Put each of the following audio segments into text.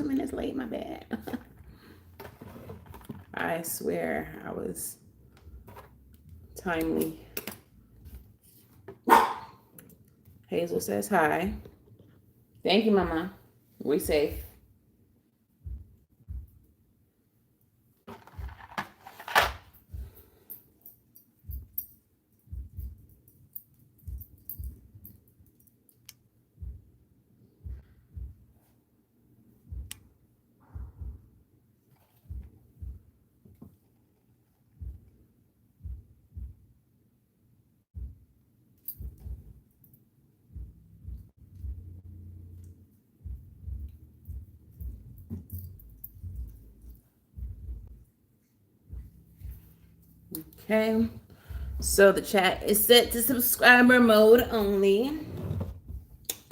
2 minutes late. My bad. I swear I was timely. Hazel says hi. Thank you, Mama. We safe. Okay. So the chat is set to subscriber mode only.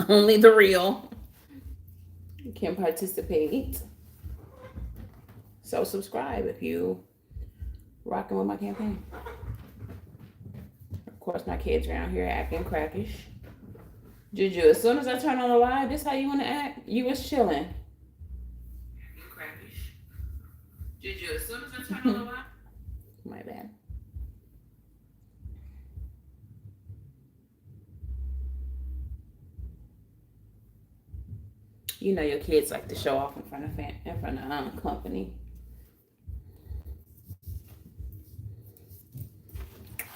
Only the real can participate. So subscribe if you rocking with my campaign. Of course, my kids around here acting crackish. Juju, as soon as I turn on the live, this how you want to act? You was chilling. Acting crackish. Juju, as soon as I turn on the live. My bad. You know your kids like to show off in front of company.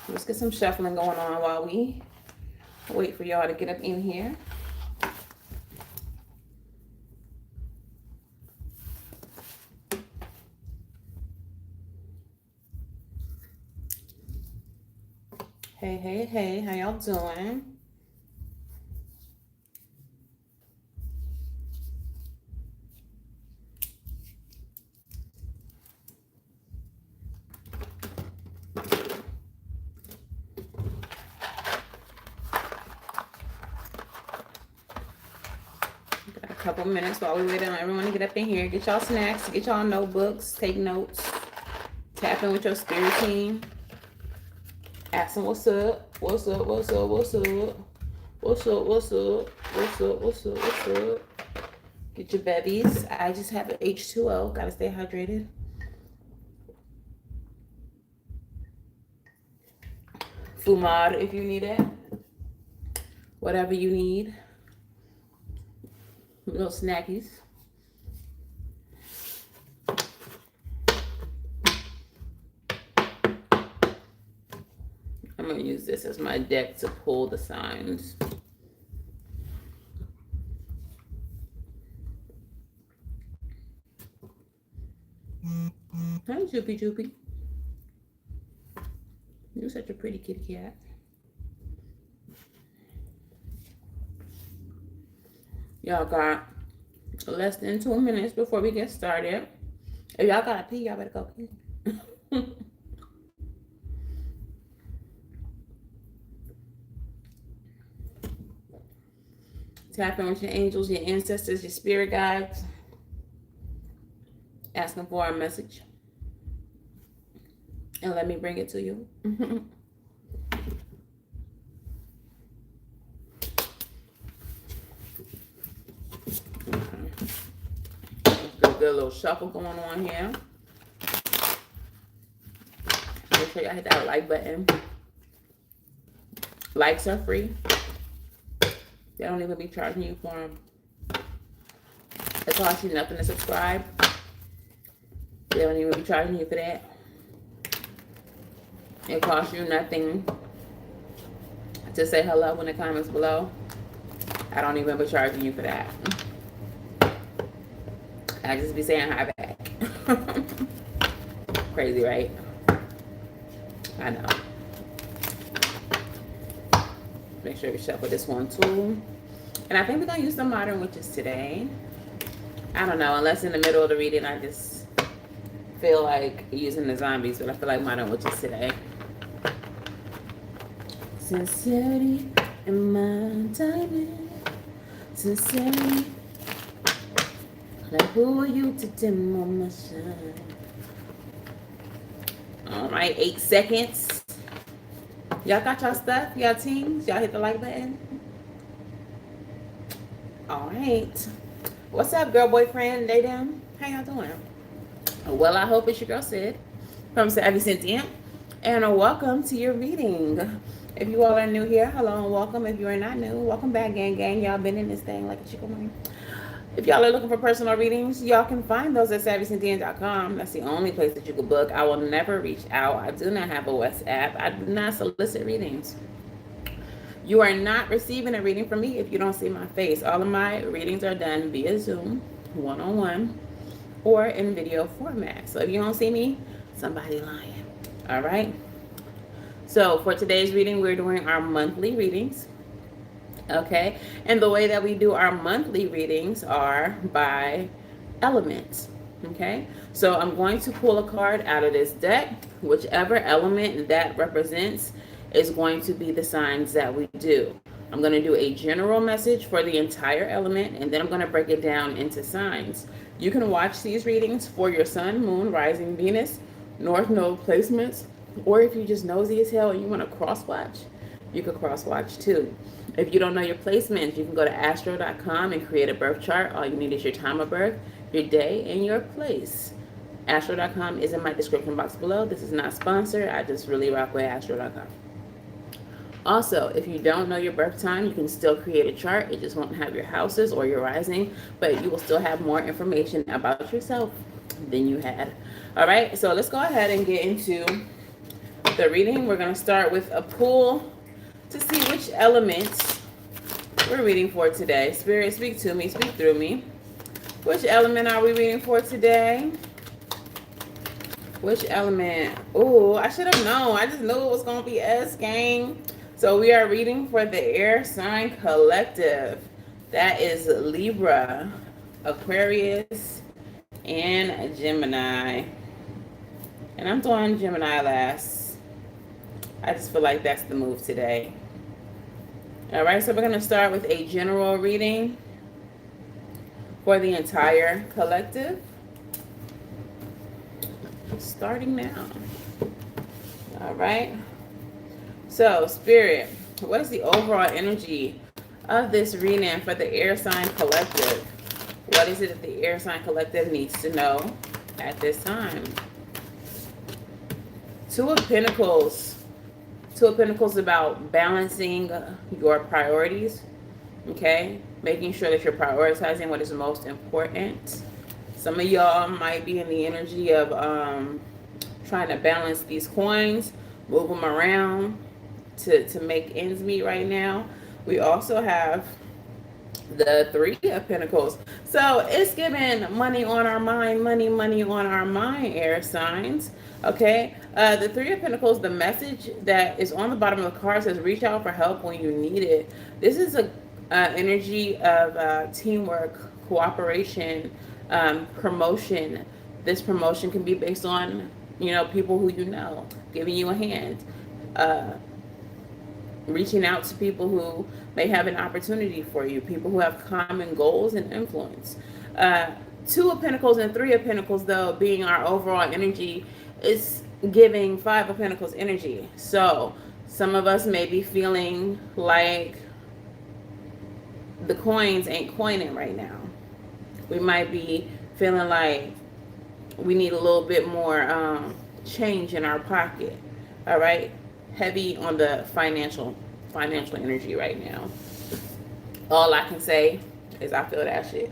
Let's get some shuffling going on while we wait for y'all to get up in here. Hey, hey, hey, how y'all doing? Couple minutes while we wait on everyone to get up in here. Get y'all snacks, get y'all notebooks, take notes, tap in with your spirit team. Ask them what's up, what's up, what's up, what's up, what's up, what's up, what's up, what's up, what's up. Get your bevies. I just have an H2O. Gotta stay hydrated. Fumar if you need it. Whatever you need. Little snackies. I'm going to use this as my deck to pull the signs. Hi, Joopy Joopy. You're such a pretty kitty cat. Y'all got less than 2 minutes before we get started. If y'all gotta pee, y'all better go pee. Tap in with your angels, your ancestors, your spirit guides. Ask them for a message. And let me bring it to you. Good little shuffle going on here. Make sure y'all hit that like button. Likes are free. They don't even be charging you for them. It costs you nothing to subscribe. They don't even be charging you for that. It costs you nothing to say hello in the comments below. I don't even be charging you for that. I just be saying hi back. Crazy, right? I know. Make sure we shuffle this one too. And I think we're going to use some modern witches today. I don't know. Unless in the middle of the reading, I just feel like using the zombies. But I feel like modern witches today. Sincerity in my diamond. Sincerity. Like, who are you to dim on my shine? All right, 8 seconds. Y'all got y'all stuff? Y'all teams? Y'all hit the like button? All right. What's up, girl, boyfriend, they them? How y'all doing? Well, I hope it's your girl Sid from Savvy Cynthia, and welcome to your reading. If you all are new here, hello and welcome. If you are not new, welcome back, gang, gang. Y'all been in this thing like a chicken wing. If y'all are looking for personal readings, y'all can find those at SavvyCynthia.com. That's the only place that you can book. I will never reach out. I do not have a WhatsApp. I do not solicit readings. You are not receiving a reading from me if you don't see my face. All of my readings are done via Zoom, one-on-one, or in video format. So if you don't see me, somebody lying. All right? So for today's reading, we're doing our monthly readings. Okay? And the way that we do our monthly readings are by elements. Okay? So I'm going to pull a card out of this deck. Whichever element that represents is going to be the signs that we do. I'm going to do a general message for the entire element, and then I'm going to break it down into signs. You can watch these readings for your sun, moon, rising, Venus, north node placements, or if you just nosy as hell and you want to cross watch, you could cross watch too. If you don't know your placements, you can go to astro.com and create a birth chart. All you need is your time of birth, your day, and your place. Astro.com is in my description box below. This is not sponsored. I just really rock with astro.com. Also, if you don't know your birth time, you can still create a chart. It just won't have your houses or your rising, but you will still have more information about yourself than you had. All right, so let's go ahead and get into the reading. We're going to start with a pull to see which elements we're reading for today. Spirit, speak to me, speak through me. Which element are we reading for today? Which element? Oh, I should have known. I just knew it was going to be us, gang. So we are reading for the air sign collective. That is Libra, Aquarius, and Gemini. And I'm doing Gemini last. I just feel like that's the move today. All right, so we're going to start with a general reading for the entire collective. Starting now. All right. So, Spirit, what is the overall energy of this reading for the air sign collective? What is it that the air sign collective needs to know at this time? Two of Pentacles. Two of Pentacles about balancing your priorities, okay? Making sure that you're prioritizing what is most important. Some of y'all might be in the energy of trying to balance these coins, move them around to make ends meet right now. We also have the Three of Pentacles. So it's giving money on our mind, money on our mind, air signs. Okay, the Three of Pentacles, the message that is on the bottom of the card says reach out for help when you need it. This is a energy of teamwork, cooperation, promotion. This promotion can be based on, you know, people who you know, giving you a hand, reaching out to people who may have an opportunity for you, people who have common goals and influence. Two of Pentacles and Three of Pentacles, though, being our overall energy, is giving Five of Pentacles energy. So some of us may be feeling like the coins ain't coining right now. We might be feeling like we need a little bit more change in our pocket. All right, heavy on the financial energy right now. All I can say is I feel that shit.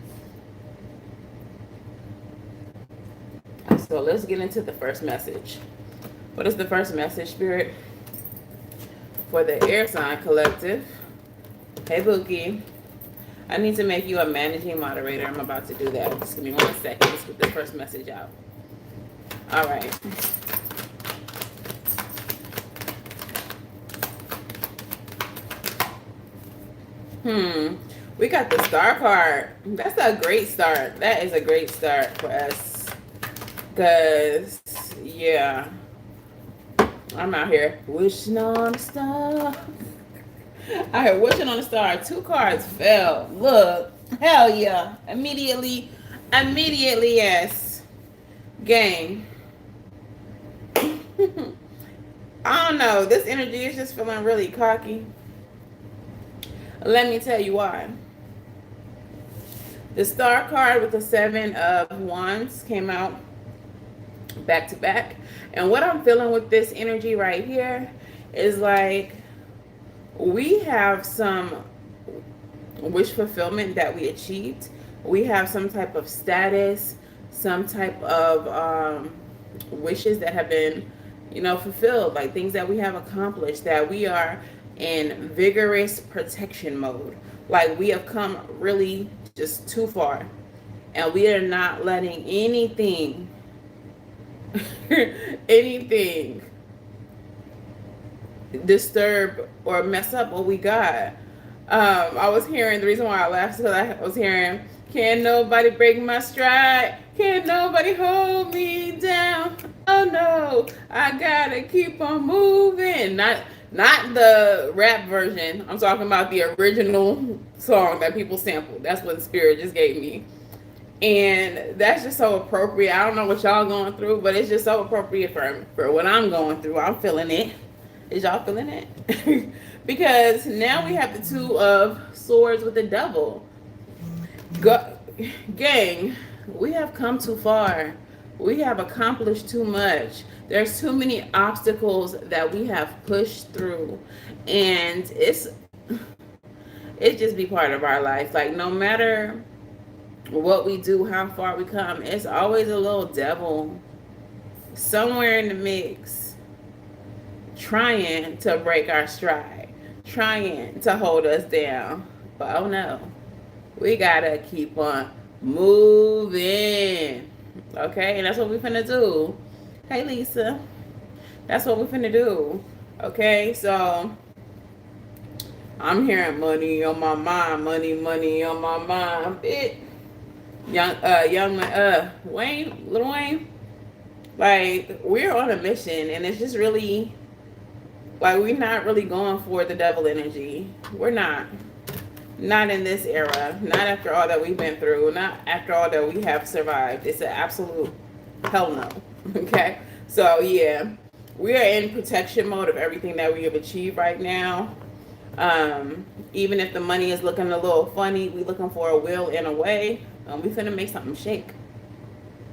So let's get into the first message. What is the first message, Spirit, for the air sign collective? Hey, Bookie. I need to make you a managing moderator. I'm about to do that. Just give me 1 second. Let's get the first message out. All right. We got the star card. That's a great start. That is a great start for us. Because, yeah, I'm out here wishing on a star. I heard wishing on a star. 2 cards fell. Look. Hell yeah. Immediately, yes. Gang. I don't know. This energy is just feeling really cocky. Let me tell you why. The Star card with the Seven of Wands came out back to back. And what I'm feeling with this energy right here is like we have some wish fulfillment that we achieved. We have some type of status, some type of wishes that have been, fulfilled, like things that we have accomplished, that we are in vigorous protection mode. Like we have come really just too far. And we are not letting anything, anything disturb or mess up what we got. I was hearing, the reason why I laughed is because I was hearing, "Can't nobody break my stride, can't nobody hold me down. Oh no, I gotta keep on moving." Not the rap version. I'm talking about the original song that people sampled. That's what the spirit just gave me. And that's just so appropriate. I don't know what y'all going through, but it's just so appropriate for what I'm going through. I'm feeling it. Is y'all feeling it? Because now we have the Two of Swords with the Devil. Gang, we have come too far. We have accomplished too much. There's too many obstacles that we have pushed through. And it just be part of our life. Like no matter what we do, how far we come, it's always a little devil somewhere in the mix trying to break our stride, trying to hold us down. But oh no, we gotta keep on moving. Okay, and that's what we finna do. Hey Lisa, that's what we finna do. Okay, so I'm hearing money on my mind, money on my mind. Wayne, Little Wayne, like we're on a mission, and it's just really like we're not really going for the devil energy. We're not in this era. Not after all that we've been through. Not after all that we have survived. It's an absolute hell no. Okay, so yeah, we are in protection mode of everything that we have achieved right now. Even if the money is looking a little funny, we looking for a will and a way. We finna make something shake.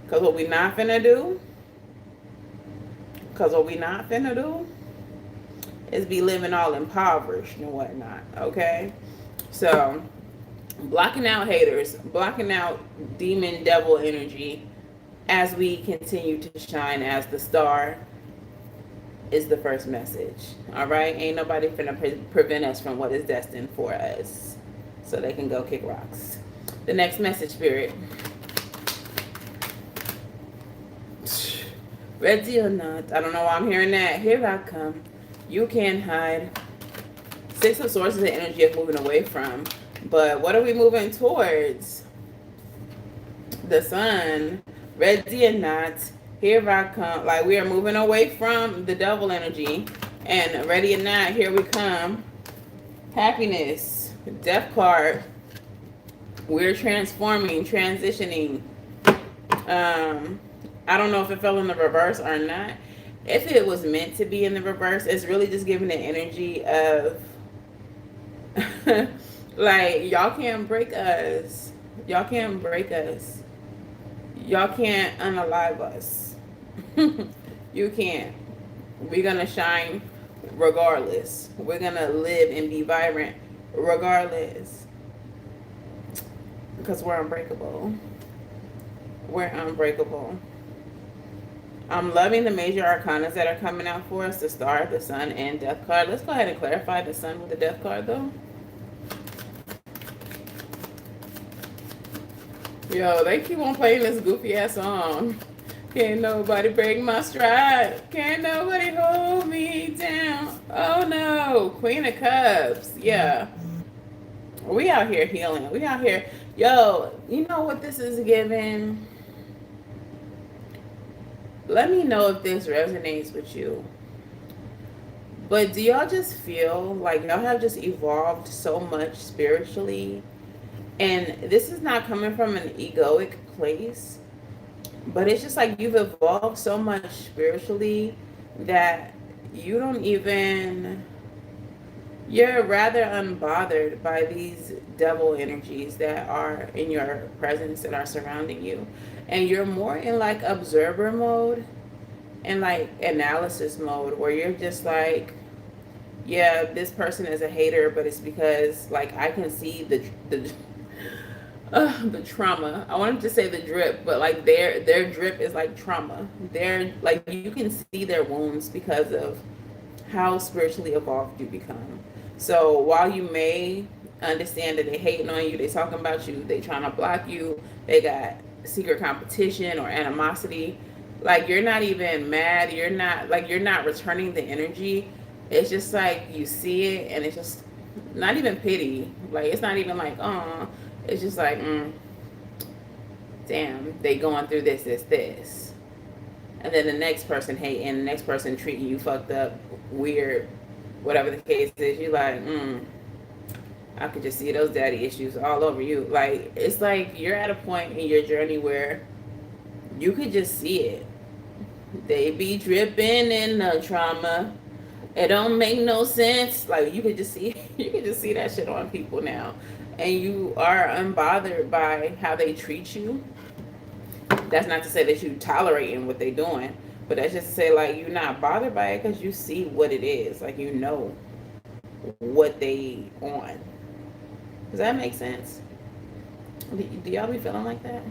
Cause what we not finna do is be living all impoverished and whatnot. Okay, so blocking out haters, blocking out demon devil energy as we continue to shine as the star is the first message. All right, ain't nobody finna prevent us from what is destined for us, so they can go kick rocks. The next message, spirit. Ready or not, I don't know why I'm hearing that. Here I come. You can't hide. Six of Swords is the energy of moving away from. But what are we moving towards? The Sun. Ready or not, here I come. Like we are moving away from the devil energy. And ready or not, here we come. Happiness. Death card. We're transforming, transitioning. I don't know if it fell in the reverse or not. If it was meant to be in the reverse, it's really just giving the energy of like y'all can't break us. Y'all can't break us. Y'all can't unalive us. You can't. We're gonna shine regardless. We're gonna live and be vibrant regardless. Because we're unbreakable. We're unbreakable. I'm loving the major arcanas that are coming out for us. The Star, the Sun, and Death card. Let's go ahead and clarify the Sun with the Death card though. Yo, they keep on playing this goofy ass song. Can't nobody break my stride. Can't nobody hold me down. Oh no. Queen of Cups. Yeah. We out here healing. We out here. Yo, you know what this is giving? Let me know if this resonates with you. But do y'all just feel like y'all have just evolved so much spiritually? And this is not coming from an egoic place, but it's just like you've evolved so much spiritually that you don't even You're rather unbothered by these devil energies that are in your presence, that are surrounding you. And you're more in like observer mode and like analysis mode, where you're just like, yeah, this person is a hater, but it's because like I can see the trauma. I wanted to say the drip, but like their drip is like trauma. They're like, you can see their wounds because of how spiritually evolved you become. So while you may understand that they hating on you, they talking about you, they trying to block you, they got secret competition or animosity, like you're not even mad, you're not returning the energy. It's just like you see it and it's just not even pity. Like it's not even like, oh, it's just like, damn, they going through this. And then the next person hating, the next person treating you fucked up, weird, whatever the case is, you like, I could just see those daddy issues all over you. Like, it's like you're at a point in your journey where you could just see it. They be dripping in the trauma. It don't make no sense. Like you could just see you could just see that shit on people now. And you are unbothered by how they treat you. That's not to say that you tolerating what they doing, but that's just to say like you're not bothered by it because you see what it is. Like you know what they on. Does that make sense? Do y'all be feeling like that?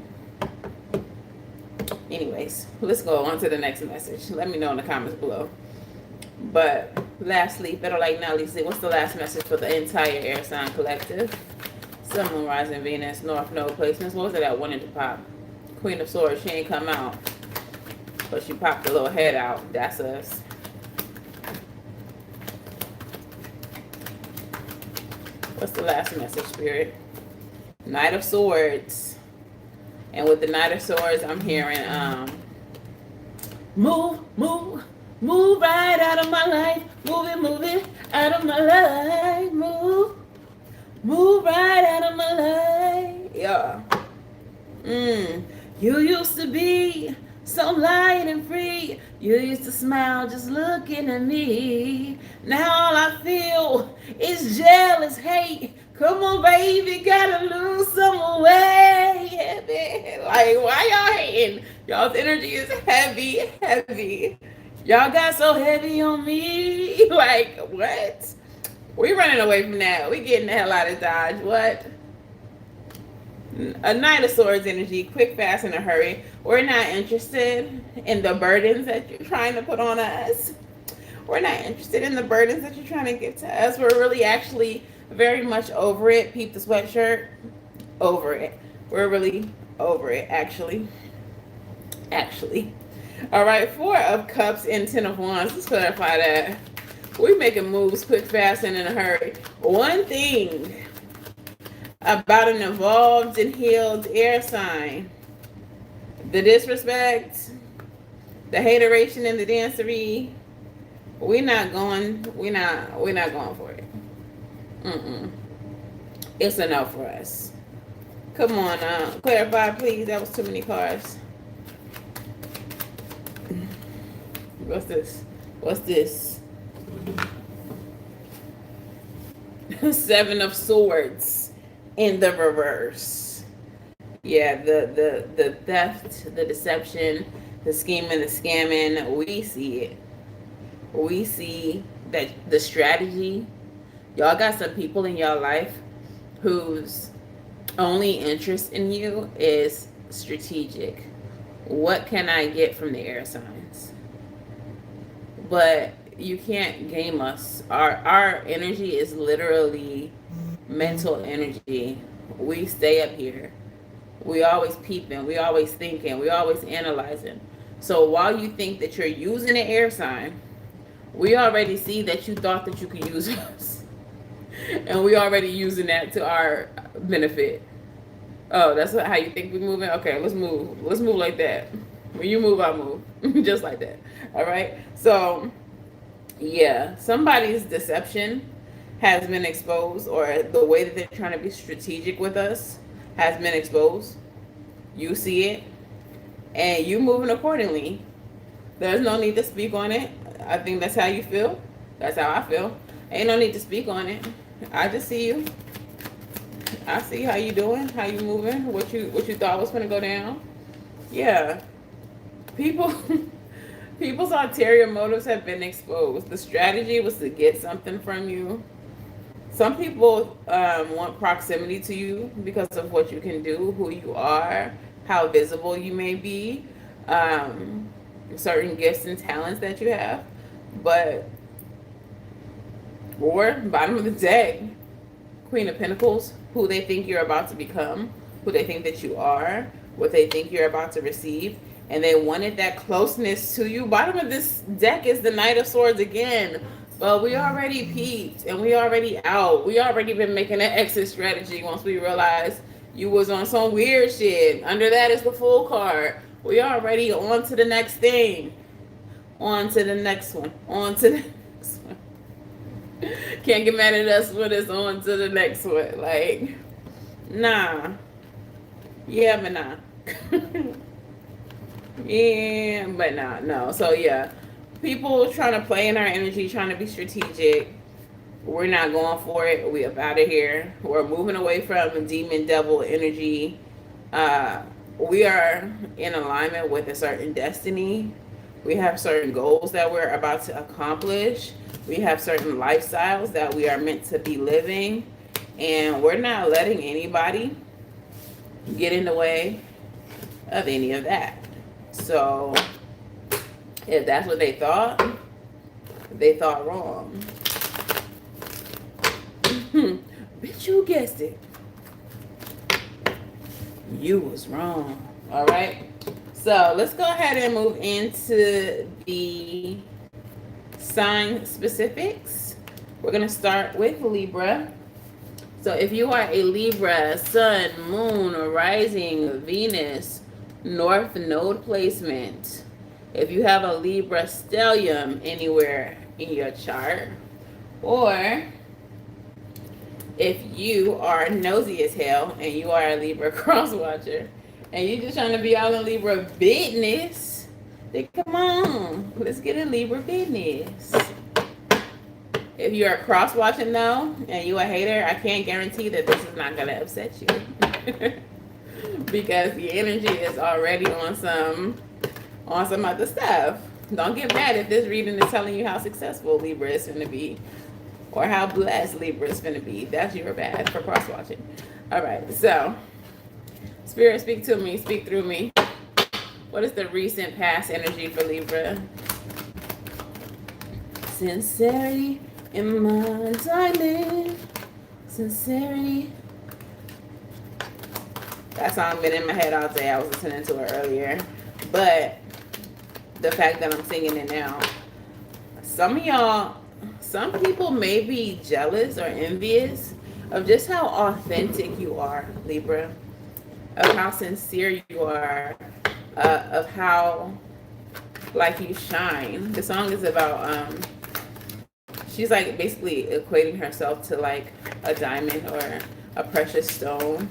Anyways, let's go on to the next message. Let me know in the comments below. But lastly, better like now, Lisa, what's the last message for the entire air sign collective? Sun, Moon, Rising, Venus, North Node placements. What was it that wanted to pop? Queen of Swords, she ain't come out, but she popped a little head out. That's us. What's the last message, Spirit? Knight of Swords. And with the Knight of Swords, I'm hearing move right out of my life. Move it out of my life. Move right out of my life. Yeah. You used to be so light and free. You used to smile just looking at me. Now all I feel is jealous hate. Come on, baby, gotta lose some weight. Like, why y'all hating? Y'all's energy is heavy. Y'all got so heavy on me. Like, what? We running away from that. We getting the hell out of Dodge. What? A Knight of Swords energy, quick, fast, in a hurry. We're not interested in the burdens that you're trying to put on us. We're not interested in the burdens that you're trying to give to us. We're really actually very much over it. Peep the sweatshirt. Over it. We're really over it, actually. All right, 4 of Cups and 10 of Wands. Let's clarify that. We're making moves quick, fast, and in a hurry. One thing about an evolved and healed air sign: the disrespect, the hateration, and the dancery. We're not going for it. It's a no for us. Come on, clarify, please. That was too many cards. What's this? 7 of Swords in the reverse. Yeah, the theft, the deception, the scheming, the scamming. We see it. We see that the strategy. Y'all got some people in y'all life whose only interest in you is strategic. What can I get from the air signs? But you can't game us. Our energy is literally mental energy. We stay up here. We always peeping. We always thinking. We always analyzing. So while you think that you're using an air sign, we already see that you thought that you could use us. And we already using that to our benefit. Oh, that's how you think we're moving? Okay, let's move. Let's move like that. When you move, I move. Just like that. All right? So, yeah, somebody's deception has been exposed, or the way that they're trying to be strategic with us has been exposed. You see it, and you moving accordingly. There's no need to speak on it. I think that's how you feel. That's how I feel. Ain't no need to speak on it. I just see you. I see how you doing, how you moving, what you thought was gonna go down. Yeah. People people's ulterior motives have been exposed. The strategy was to get something from you. Some people want proximity to you because of what you can do, who you are, how visible you may be, um, certain gifts and talents that you have. But, or bottom of the deck, Queen of Pentacles, who they think you're about to become, who they think that you are, what they think you're about to receive, and they wanted that closeness to you. Bottom of this deck is the Knight of Swords again. But we already peaked and we already out. We already been making an exit strategy once we realized you was on some weird shit. Under that is the Fool card. We already on to the next thing. On to the next one. On to the next one. Can't get mad at us when it's on to the next one. Like, nah. Yeah, but nah. Yeah, but nah, no. So yeah. People trying to play in our energy, trying to be strategic. We're not going for it. We up out of here. We're moving away from demon devil energy. We are in alignment with a certain destiny. We have certain goals that we're about to accomplish. We have certain lifestyles that we are meant to be living. And we're not letting anybody get in the way of any of that. So if that's what they thought wrong. Bitch, you guessed it. You was wrong. All right. So let's go ahead and move into the sign specifics. We're going to start with Libra. So if you are a Libra, Sun, Moon, Rising, Venus, North Node placement, if you have a Libra stellium anywhere in your chart, or if you are nosy as hell and you are a Libra cross watcher and you're just trying to be all in Libra business, then come on, let's get in Libra business. If you are cross watching though and you a hater, I can't guarantee that this is not going to upset you. Because the energy is already on some other stuff. Don't get mad if this reading is telling you how successful Libra is going to be or how blessed Libra is going to be. That's your bad for cross watching. All right, so Spirit, speak to me, speak through me. What is the recent past energy for Libra? Sincerity in my diamond. Sincerity. That song been in my head all day. I was listening to it earlier. But the fact that I'm singing it now, some of y'all, some people may be jealous or envious of just how authentic you are, Libra, of how sincere you are, of how like you shine. The song is about she's like basically equating herself to like a diamond or a precious stone.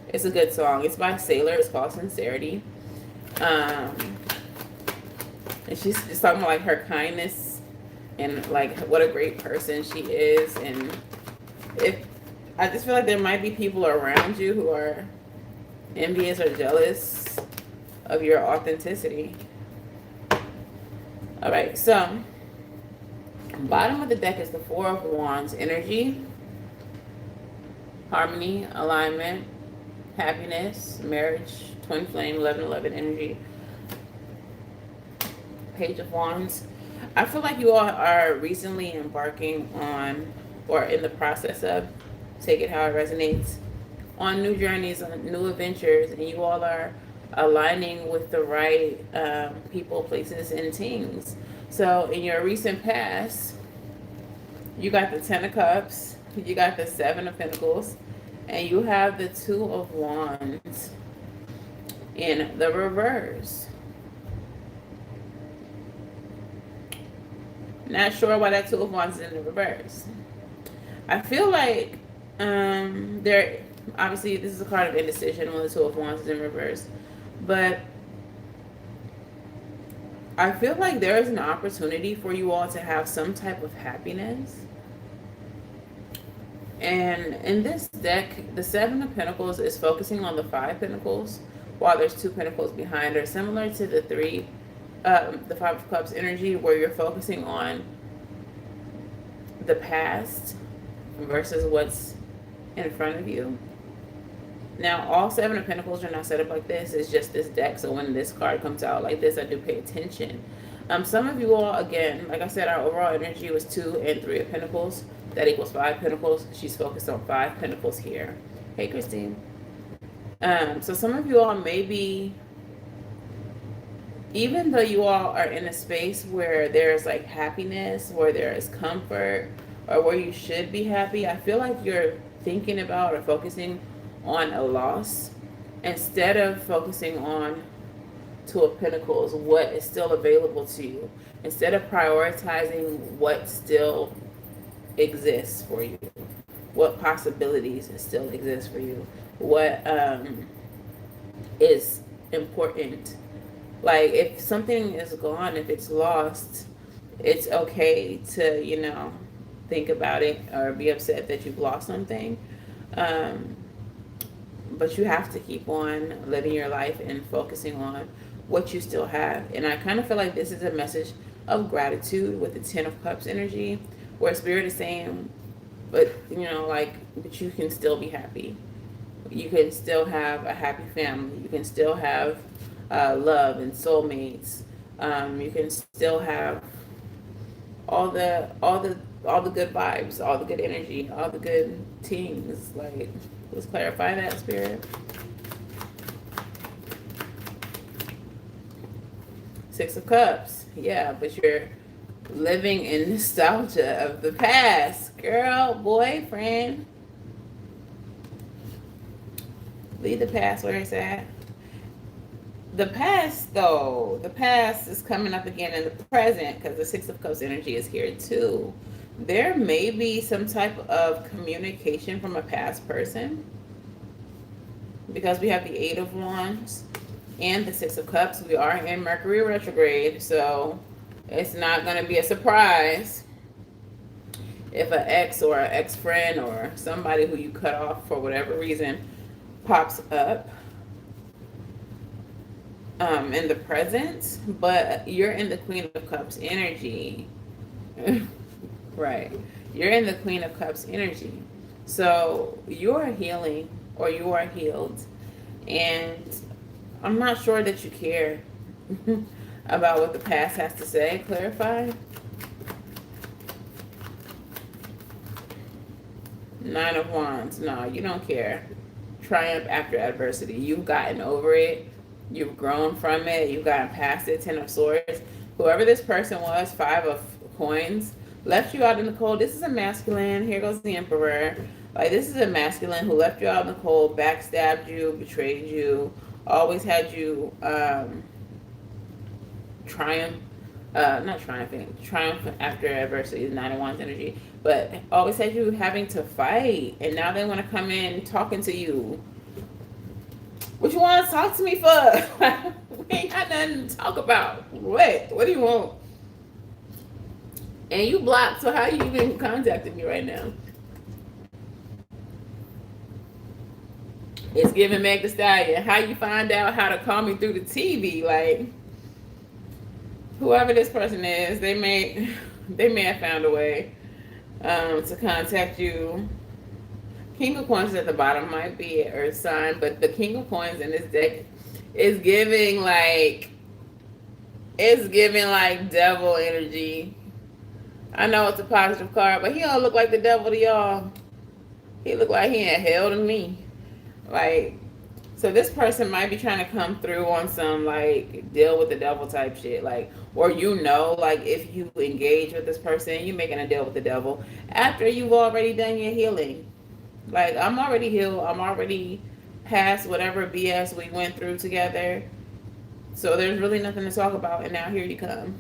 It's a good song. It's by Sailor. It's called Sincerity. And she's just talking about like her kindness and like what a great person she is. And if I just feel like there might be people around you who are envious or jealous of your authenticity. All right, so bottom of the deck is the Four of Wands energy, harmony, alignment, happiness, marriage, twin flame, 1111 energy. Page of Wands. I feel like you all are recently embarking on, or in the process of, take it how it resonates, on new journeys, on new adventures, and you all are aligning with the right people, places, and things. So in your recent past, you got the Ten of Cups, you got the Seven of Pentacles, and you have the Two of Wands in the reverse. Not sure why that Two of Wands is in the reverse. I feel like there, obviously this is a card of indecision when the Two of Wands is in reverse, but I feel like there is an opportunity for you all to have some type of happiness And in this deck, the Seven of Pentacles is focusing on the Five Pentacles, while there's two Pentacles behind her, similar to the Five of Cups energy, where you're focusing on the past versus what's in front of you. Now, all Seven of Pentacles are not set up like this. It's just this deck. So when this card comes out like this, I do pay attention. Some of you all, again, like I said, our overall energy was 2 and 3 of Pentacles. That equals 5 Pentacles. She's focused on 5 Pentacles here. Hey, Christine. So some of you all maybe, even though you all are in a space where there's like happiness, where there is comfort, or where you should be happy, I feel like you're thinking about or focusing on a loss instead of focusing on Two of Pentacles, what is still available to you, instead of prioritizing what still exists for you, what possibilities still exist for you, what is important. Like, if something is gone, if it's lost, it's okay to, you know, think about it or be upset that you've lost something. But you have to keep on living your life and focusing on what you still have. And I kind of feel like this is a message of gratitude with the Ten of Cups energy, where Spirit is saying, but, you know, like, but you can still be happy. You can still have a happy family. You can still have love and soulmates. You can still have all the good vibes, all the good energy, all the good things. Like, let's clarify that, Spirit. Six of Cups. Yeah, but you're living in nostalgia of the past. Girl, boyfriend. Leave the past where it's at. The past, though, the past is coming up again in the present, because the Six of Cups energy is here too. There may be some type of communication from a past person, because we have the Eight of Wands and the Six of Cups. We are in Mercury retrograde, so it's not going to be a surprise if an ex or an ex-friend or somebody who you cut off for whatever reason pops up in the present. But you're in the Queen of Cups energy. Right. You're in the Queen of Cups energy. So you're healing, or you are healed. And I'm not sure that you care about what the past has to say. Clarify. Nine of Wands. No, you don't care. Triumph after adversity. You've gotten over it. You've grown from it. You've gotten past it. Ten of Swords. Whoever this person was, Five of Coins, left you out in the cold. This is a masculine. Here goes the Emperor. Like, this is a masculine who left you out in the cold, backstabbed you, betrayed you, always had you triumph after adversity is Nine of Wands energy, but always had you having to fight, and now they want to come in talking to you. What you want to talk to me for? We ain't got nothing to talk about. What do you want? And you blocked, so how you even contacting me right now? It's giving Meg Thee Stallion. How you find out how to call me through the TV? Like, whoever this person is, they may have found a way to contact you. King of Coins at the bottom might be an earth sign, but the King of Coins in this deck is giving like, devil energy. I know it's a positive card, but he don't look like the devil to y'all. He look like he in hell to me. Like, so this person might be trying to come through on some, like, deal with the devil type shit. Like, or, you know, like, if you engage with this person, you're making a deal with the devil after you've already done your healing. Like, I'm already healed. I'm already past whatever BS we went through together. So there's really nothing to talk about. And now here you come.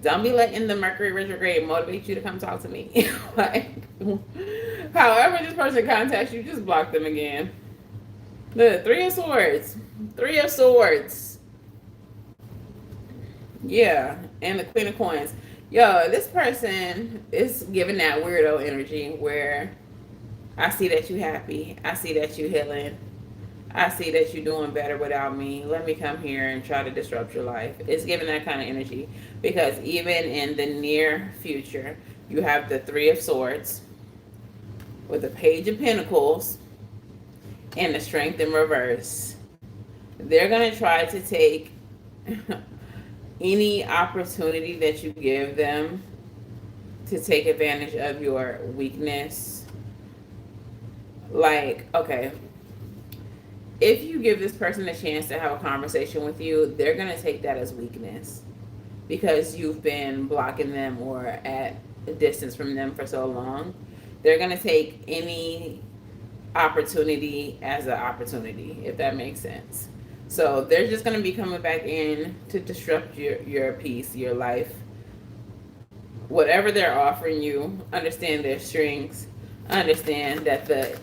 Don't be letting the Mercury retrograde motivate you to come talk to me. Like, however this person contacts you, just block them again. The Three of Swords. Three of Swords. Yeah. And the Queen of Coins. Yo, this person is giving that weirdo energy where I see that you happy. I see that you healing. I see that you're doing better without me. Let me come here and try to disrupt your life. It's giving that kind of energy because even in the near future, you have the Three of Swords with the Page of Pentacles and the Strength in reverse. They're going to try to take any opportunity that you give them to take advantage of your weakness. Like, okay, if you give this person a chance to have a conversation with you, they're going to take that as weakness because you've been blocking them or at a distance from them for so long. They're going to take any opportunity as an opportunity, if that makes sense. So they're just going to be coming back in to disrupt your peace, your life. Whatever they're offering you, understand their strengths, understand that the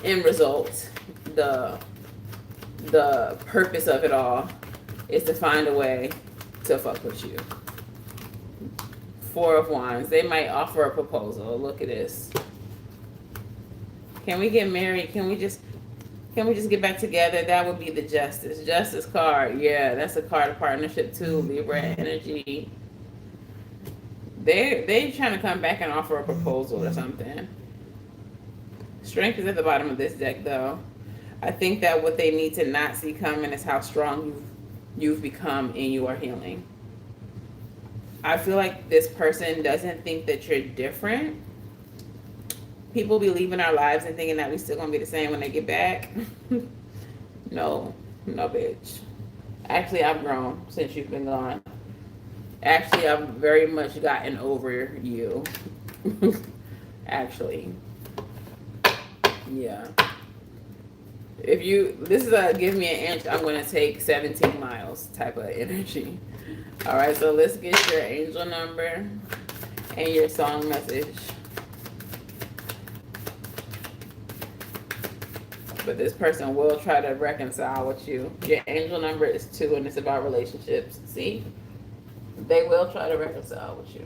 end result, the purpose of it all is to find a way to fuck with you. Four of Wands. They might offer a proposal. Look at this. Can we get married? Can we just get back together? That would be the Justice. Justice card. Yeah, that's a card of partnership too. Libra energy. They trying to come back and offer a proposal or something. Strength is at the bottom of this deck though. I think that what they need to not see coming is how strong you've become in your healing. I feel like this person doesn't think that you're different. People be leaving our lives and thinking that we still gonna be the same when they get back. No, bitch. Actually, I've grown since you've been gone. Actually, I've very much gotten over you. Actually. Yeah. This is a give me an inch, I'm going to take 17 miles type of energy. All right, so let's get your angel number and your song message. But this person will try to reconcile with you. Your angel number is 2 and it's about relationships. See? They will try to reconcile with you.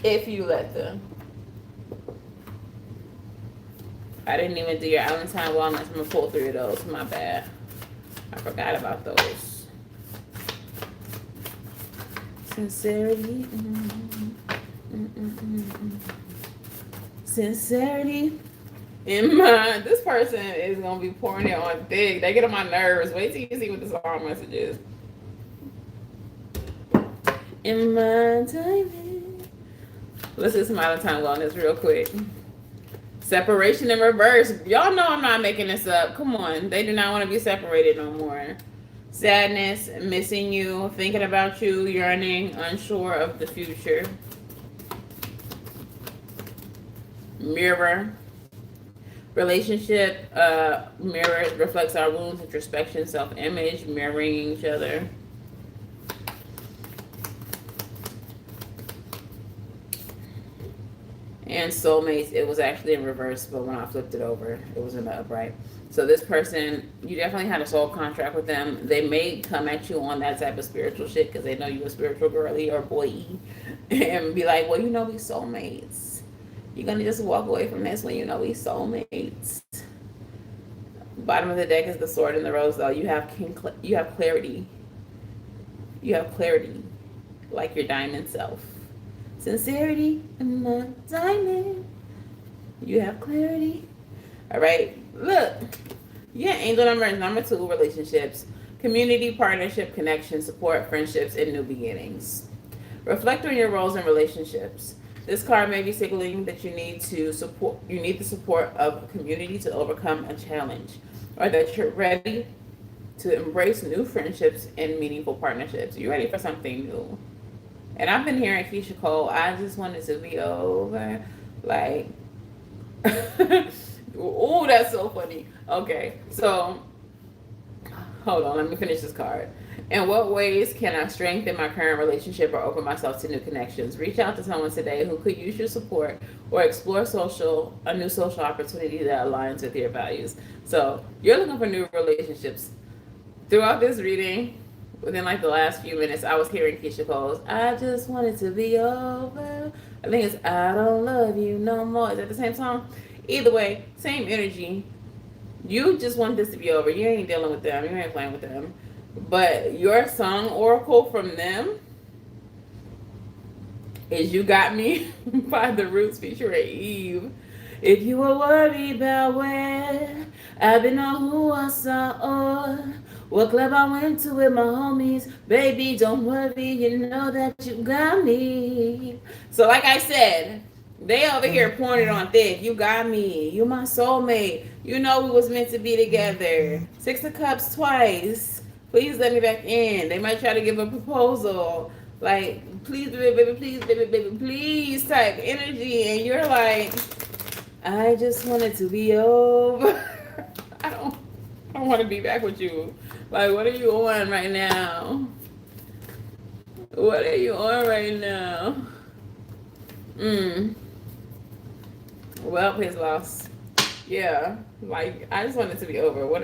If you let them. I didn't even do your Valentine Wellness. I'm going to pull 3 of those. My bad. I forgot about those. Sincerity. Sincerity. In mind. This person is going to be pouring it on thick. They get on my nerves. Wait till you see what the song message is. In my timing. Let's get some Valentine Wellness real quick. Separation in reverse. Y'all know I'm not making this up. Come on. They do not want to be separated no more. Sadness, missing you, thinking about you, yearning, unsure of the future. Mirror. Relationship, mirror reflects our wounds, introspection, self-image, mirroring each other. And soulmates, it was actually in reverse, but when I flipped it over, it was in the upright. So this person, you definitely had a soul contract with them. They may come at you on that type of spiritual shit because they know you a spiritual girly or boy and be like, well, you know we soulmates. You're going to just walk away from this when you know we soulmates. Bottom of the deck is the sword and the rose, though. You have clarity. You have clarity, like your diamond self. Sincerity in my diamond. You have clarity. All right. Look. Yeah, angel number is number 2, relationships. Community, partnership, connection, support, friendships, and new beginnings. Reflect on your roles in relationships. This card may be signaling that you need the support of a community to overcome a challenge, or that you're ready to embrace new friendships and meaningful partnerships. You're ready for something new. And I've been hearing Keisha Cole, I just want it to be over. Like, oh, that's so funny. Okay, so, hold on, let me finish this card. In what ways can I strengthen my current relationship or open myself to new connections? Reach out to someone today who could use your support or explore a new social opportunity that aligns with your values. So, you're looking for new relationships. Throughout this reading, within like the last few minutes, I was hearing Keisha Cole's "I Just Want It to Be Over." I think it's "I Don't Love You No More." Is that the same song? Either way, same energy. You just want this to be over. You ain't dealing with them. You ain't playing with them. But your song oracle from them is "You Got Me" by The Roots featuring Eve. If you were worried about where I've been on who I saw or what club I went to with my homies, baby, don't worry, you know that you got me. So like I said, they over here pouring it on thick. You got me. You my soulmate. You know we was meant to be together. Six of Cups twice. Please let me back in. They might try to give a proposal. Like, please, baby, please, baby, please type energy. And you're like, I just want it to be over. I don't want to be back with you. Like, what are you on right now? What are you on right now? Well, his loss. Yeah. Like, I just want it to be over. What?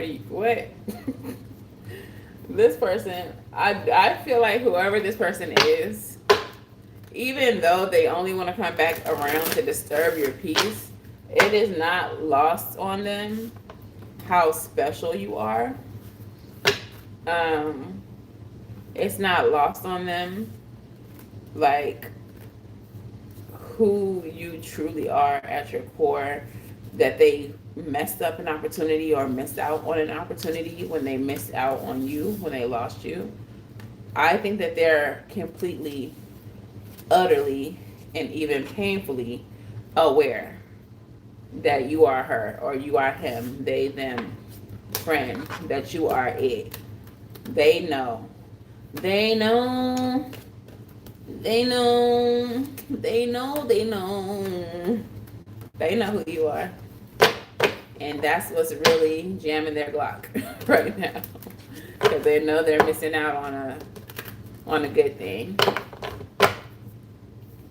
This person, I feel like whoever this person is, even though they only want to come back around to disturb your peace, it is not lost on them how special you are. It's not lost on them, like, who you truly are at your core, that they messed up an opportunity or missed out on an opportunity when they missed out on you, when they lost you. I think that they're completely, utterly, and even painfully aware that you are her or you are him, they, them, friend, that you are it. They know. They know. They know. They know. They know. They know who you are. And that's what's really jamming their Glock right now. Because they know they're missing out on a good thing.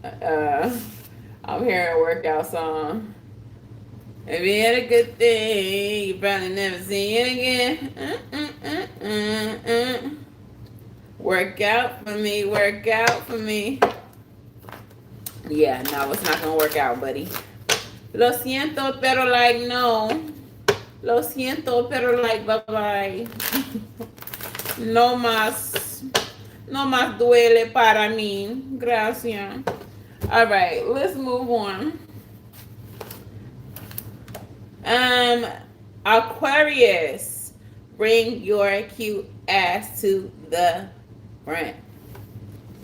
I'm hearing a workout song. If you had a good thing, you probably never see it again. Work out for me, work out for me. Yeah, no, it's not gonna work out, buddy. Lo siento, pero like no. Lo siento, pero like bye bye. No más. No más duele para mí. Gracias. All right, let's move on. Aquarius, bring your cute ass to the front.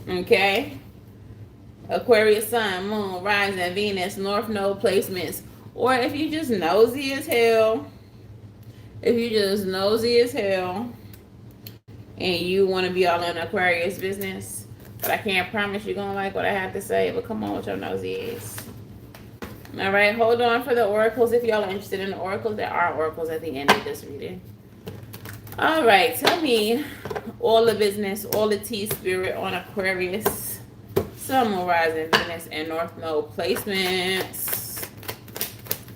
Okay? Aquarius, Sun, Moon, Rising, Venus, North Node placements. Or if you just nosy as hell, and you want to be all in Aquarius business, but I can't promise you're going to like what I have to say, but come on with your nosy ass. All right, hold on for the oracles if y'all are interested in the oracles. There are oracles at the end of this reading. All right, tell me all the business, all the tea, spirit on Aquarius, Sun, Moon, Rising, Venus, and North Node placements,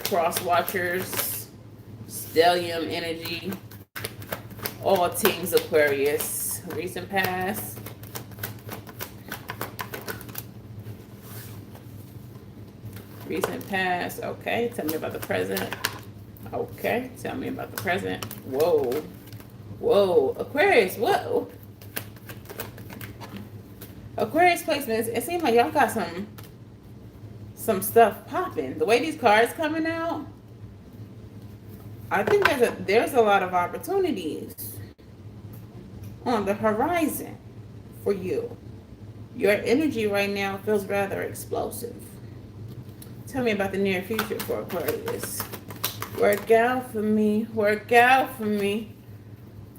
cross watchers, stellium energy, all things Aquarius, recent past. Recent past, okay. Tell me about the present. Okay, tell me about the present. Whoa. Whoa. Aquarius, whoa. Aquarius placements, it seems like y'all got some stuff popping. The way these cards coming out, I think there's a lot of opportunities on the horizon for you. Your energy right now feels rather explosive. Tell me about the near future for Aquarius. Work out for me. Work out for me.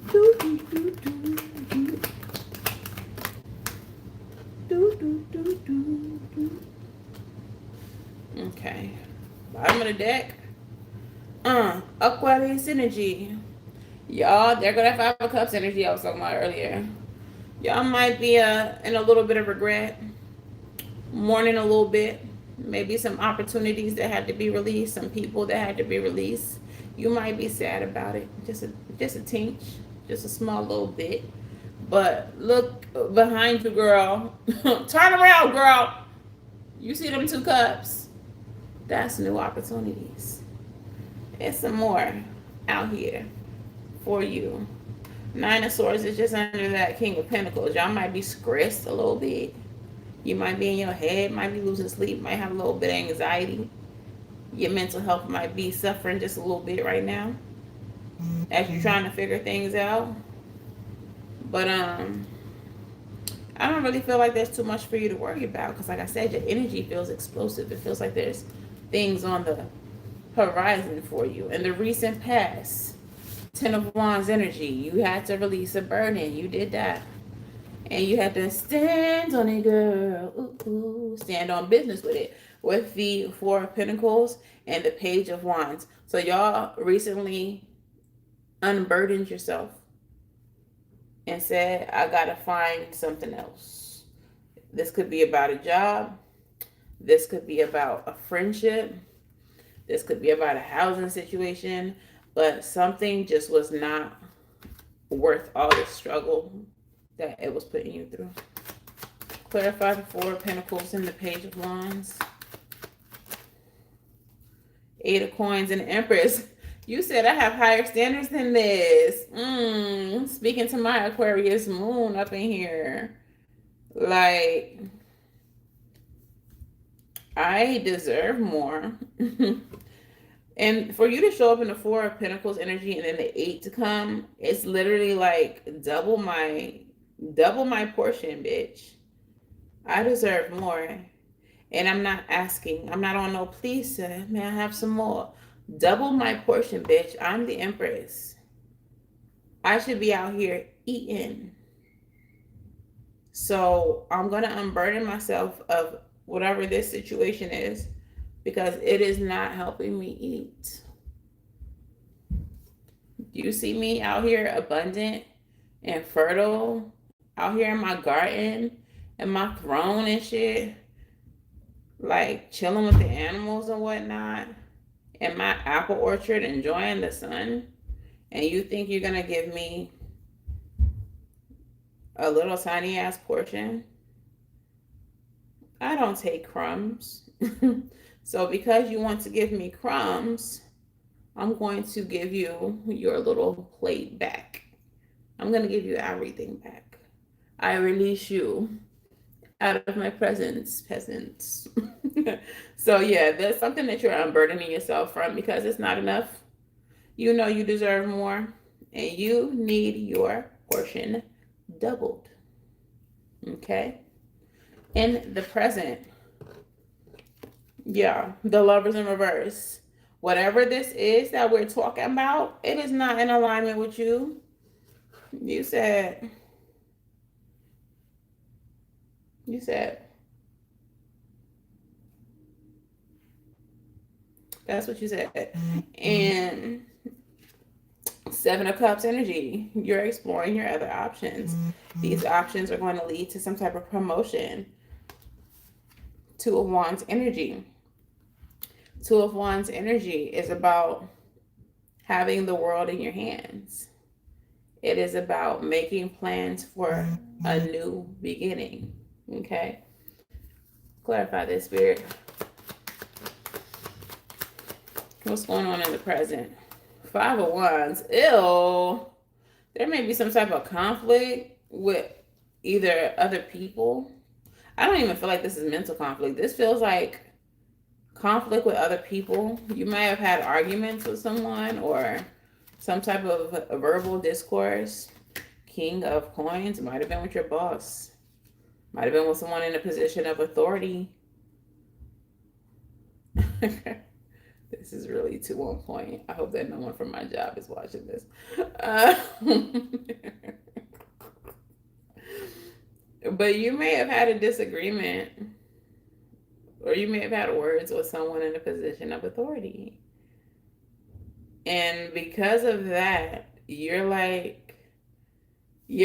Do, do, do, do, do. Do, do, do, do, do. Okay. Bottom of the deck. Aquarius energy. Y'all, there go that Five of Cups energy I was talking about earlier. Y'all might be in a little bit of regret. Mourning a little bit. Maybe some opportunities that had to be released, some people that had to be released. You might be sad about it, just a tinge, just a small little bit. But look behind you, girl. Turn around, girl. You see them 2 cups? That's new opportunities. And some more out here for you. 9 of Swords is just under that King of Pentacles. Y'all might be stressed a little bit. You might be in your head, might be losing sleep, might have a little bit of anxiety. Your mental health might be suffering just a little bit right now as you're trying to figure things out. But I don't really feel like there's too much for you to worry about because, like I said, your energy feels explosive. It feels like there's things on the horizon for you. In the recent past, 10 of Wands energy, you had to release a burden. You did that. And you had to stand on it, girl. Ooh, ooh. Stand on business with it. With the 4 of Pentacles and the Page of Wands. So y'all recently unburdened yourself and said, I gotta find something else. This could be about a job. This could be about a friendship. This could be about a housing situation. But something just was not worth all the struggle that it was putting you through. Clarify the 4 of Pentacles and the Page of Wands. 8 of Coins and Empress. You said I have higher standards than this. Speaking to my Aquarius moon up in here. Like, I deserve more. And for you to show up in the 4 of Pentacles energy and then the 8 to come, it's literally like double my portion, bitch. I deserve more. And I'm not asking. I'm not on no please, sir. May I have some more? Double my portion, bitch. I'm the Empress. I should be out here eating. So I'm going to unburden myself of whatever this situation is because it is not helping me eat. You see me out here abundant and fertile, out here in my garden and my throne and shit, like chilling with the animals and whatnot, in my apple orchard enjoying the sun, and you think you're gonna give me a little tiny ass portion? I don't take crumbs. So because you want to give me crumbs, I'm going to give you your little plate back. I'm going to give you everything back. I release you out of my presence, peasants. So yeah, there's something that you're unburdening yourself from because it's not enough. You know you deserve more and you need your portion doubled. Okay? In the present, yeah, the Lovers in reverse. Whatever this is that we're talking about, it is not in alignment with you. You said, that's what you said. And 7 of Cups energy, you're exploring your other options. These options are going to lead to some type of promotion. 2 of Wands energy. 2 of Wands energy is about having the world in your hands. It is about making plans for a new beginning. Okay? Clarify this, Spirit. What's going on in the present? 5 of Wands. Ew. There may be some type of conflict with either other people. I don't even feel like this is mental conflict. This feels like conflict with other people. You may have had arguments with someone or some type of a verbal discourse. King of Coins might have been with your boss. Might have been with someone in a position of authority. This is really too on point. I hope that no one from my job is watching this. But you may have had a disagreement, or you may have had words with someone in a position of authority. And because of that, you're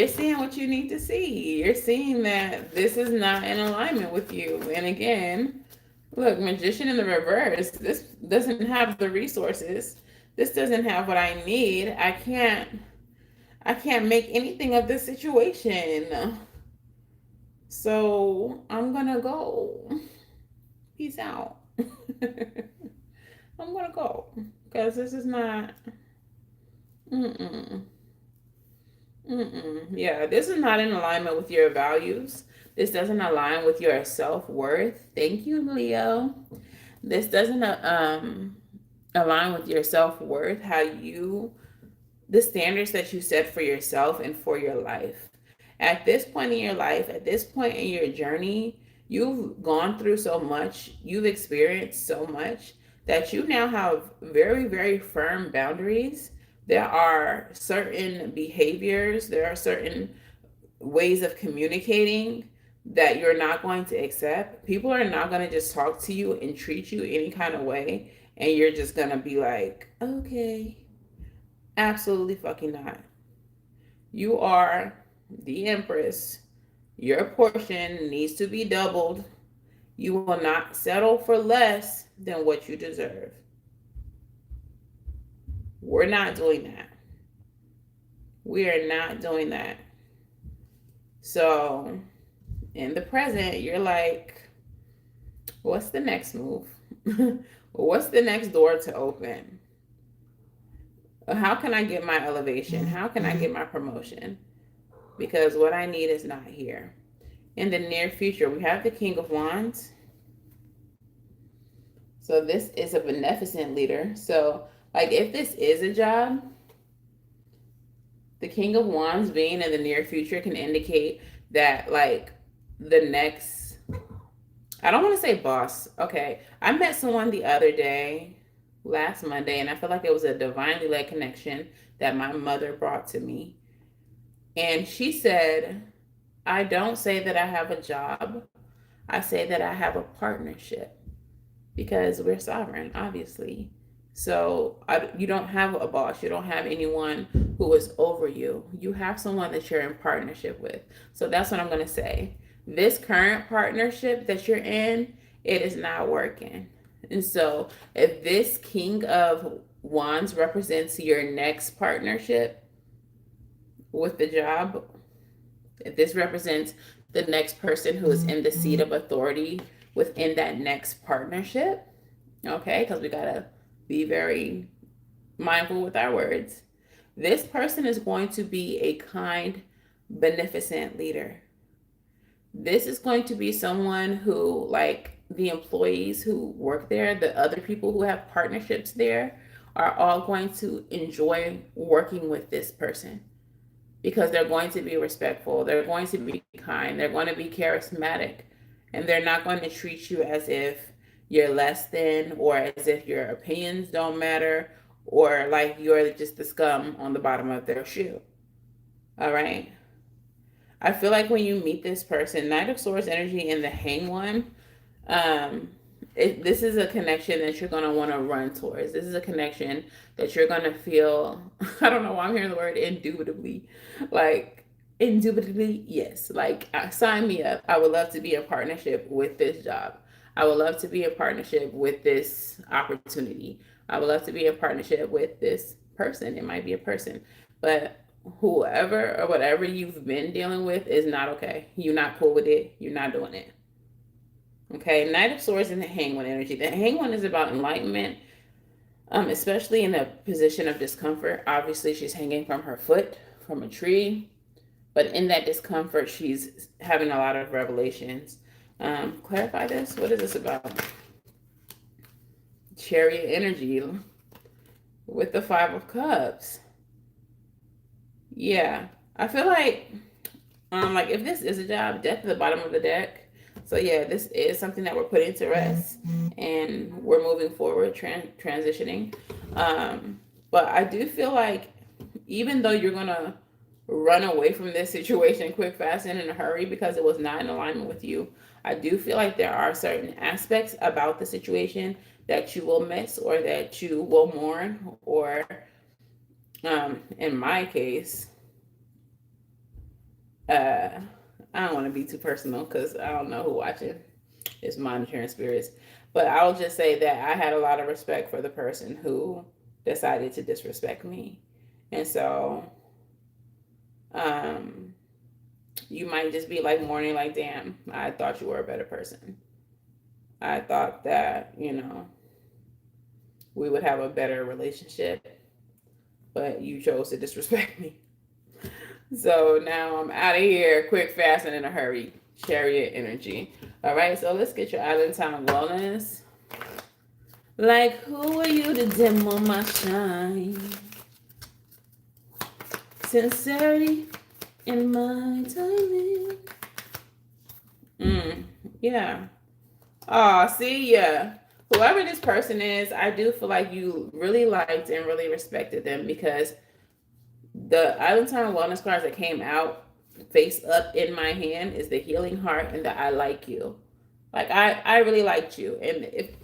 seeing what you need to see. You're seeing that this is not in alignment with you. And again, look, Magician in the reverse. This doesn't have the resources. This doesn't have what I need. I I can't make anything of this situation. So I'm gonna go. Peace out. I'm gonna go because this is not. Mm-mm. Mm-mm. Yeah, this is not in alignment with your values. This doesn't align with your self-worth. Thank you, Leo. This doesn't align with your self-worth, how you, the standards that you set for yourself and for your life. At this point in your life, at this point in your journey, you've gone through so much, you've experienced so much that you now have very, very firm boundaries. There are certain behaviors, there are certain ways of communicating that you're not going to accept. People are not going to just talk to you and treat you any kind of way, and you're just going to be like, okay. Absolutely fucking not. You are the Empress. Your portion needs to be doubled. You will not settle for less than what you deserve. We're not doing that. We are not doing that. So, in the present, you're like, what's the next move? What's the next door to open? How can I get my elevation? How can I get my promotion? Because what I need is not here. In the near future, we have the King of Wands. So this is a beneficent leader. So, like, if this is a job, the King of Wands being in the near future can indicate that, like, the next, I don't want to say boss. Okay. I met someone the other day, last Monday, and I feel like it was a divinely led connection that my mother brought to me. And she said, I don't say that I have a job. I say that I have a partnership because we're sovereign, obviously. So you don't have a boss. You don't have anyone who is over you. You have someone that you're in partnership with. So that's what I'm going to say. This current partnership that you're in, it is not working. And so if this King of Wands represents your next partnership with the job, if this represents the next person who is in the seat of authority within that next partnership, okay, because we got to be very mindful with our words. This person is going to be a kind, beneficent leader. This is going to be someone who, like the employees who work there, the other people who have partnerships there, are all going to enjoy working with this person because they're going to be respectful, they're going to be kind, they're going to be charismatic, and they're not going to treat you as if you're less than or as if your opinions don't matter or like you're just the scum on the bottom of their shoe. All right. I feel like when you meet this person, Knight of Swords energy and the Hang One, um, this is a connection that you're going to want to run towards. This is a connection that you're going to feel, I don't know why I'm hearing the word indubitably. Like, indubitably, yes. Like, sign me up. I would love to be in partnership with this job. I would love to be in partnership with this opportunity. I would love to be in partnership with this person. It might be a person. But whoever or whatever you've been dealing with is not okay. You're not cool with it. You're not doing it. Okay, Knight of Swords and the Hangman energy. The Hangman is about enlightenment, especially in a position of discomfort. Obviously, she's hanging from her foot from a tree, but in that discomfort, she's having a lot of revelations. Clarify this. What is this about? Chariot energy with the Five of Cups. Yeah, I feel like if this is a job, death at the bottom of the deck. So yeah, this is something that we're putting to rest, and we're moving forward, transitioning. But I do feel like even though you're gonna run away from this situation quick, fast, and in a hurry because it was not in alignment with you, I do feel like there are certain aspects about the situation that you will miss or that you will mourn, or in my case, I don't want to be too personal because I don't know who watching. It's monitoring spirits. But I'll just say that I had a lot of respect for the person who decided to disrespect me. And so Um, you might just be like mourning, like, damn, I thought you were a better person. I thought that, we would have a better relationship, but you chose to disrespect me. So now I'm out of here, quick, fast, and in a hurry. Chariot energy. All right, so let's get your Island Time Wellness. Like, who are you to dim on my shine? Sincerity in my timing. Yeah. Oh, see, yeah. Whoever this person is, I do feel like you really liked and really respected them, because the Island Time Wellness cards that came out face up in my hand is the Healing Heart and the I Like You. Like, I really liked you. And if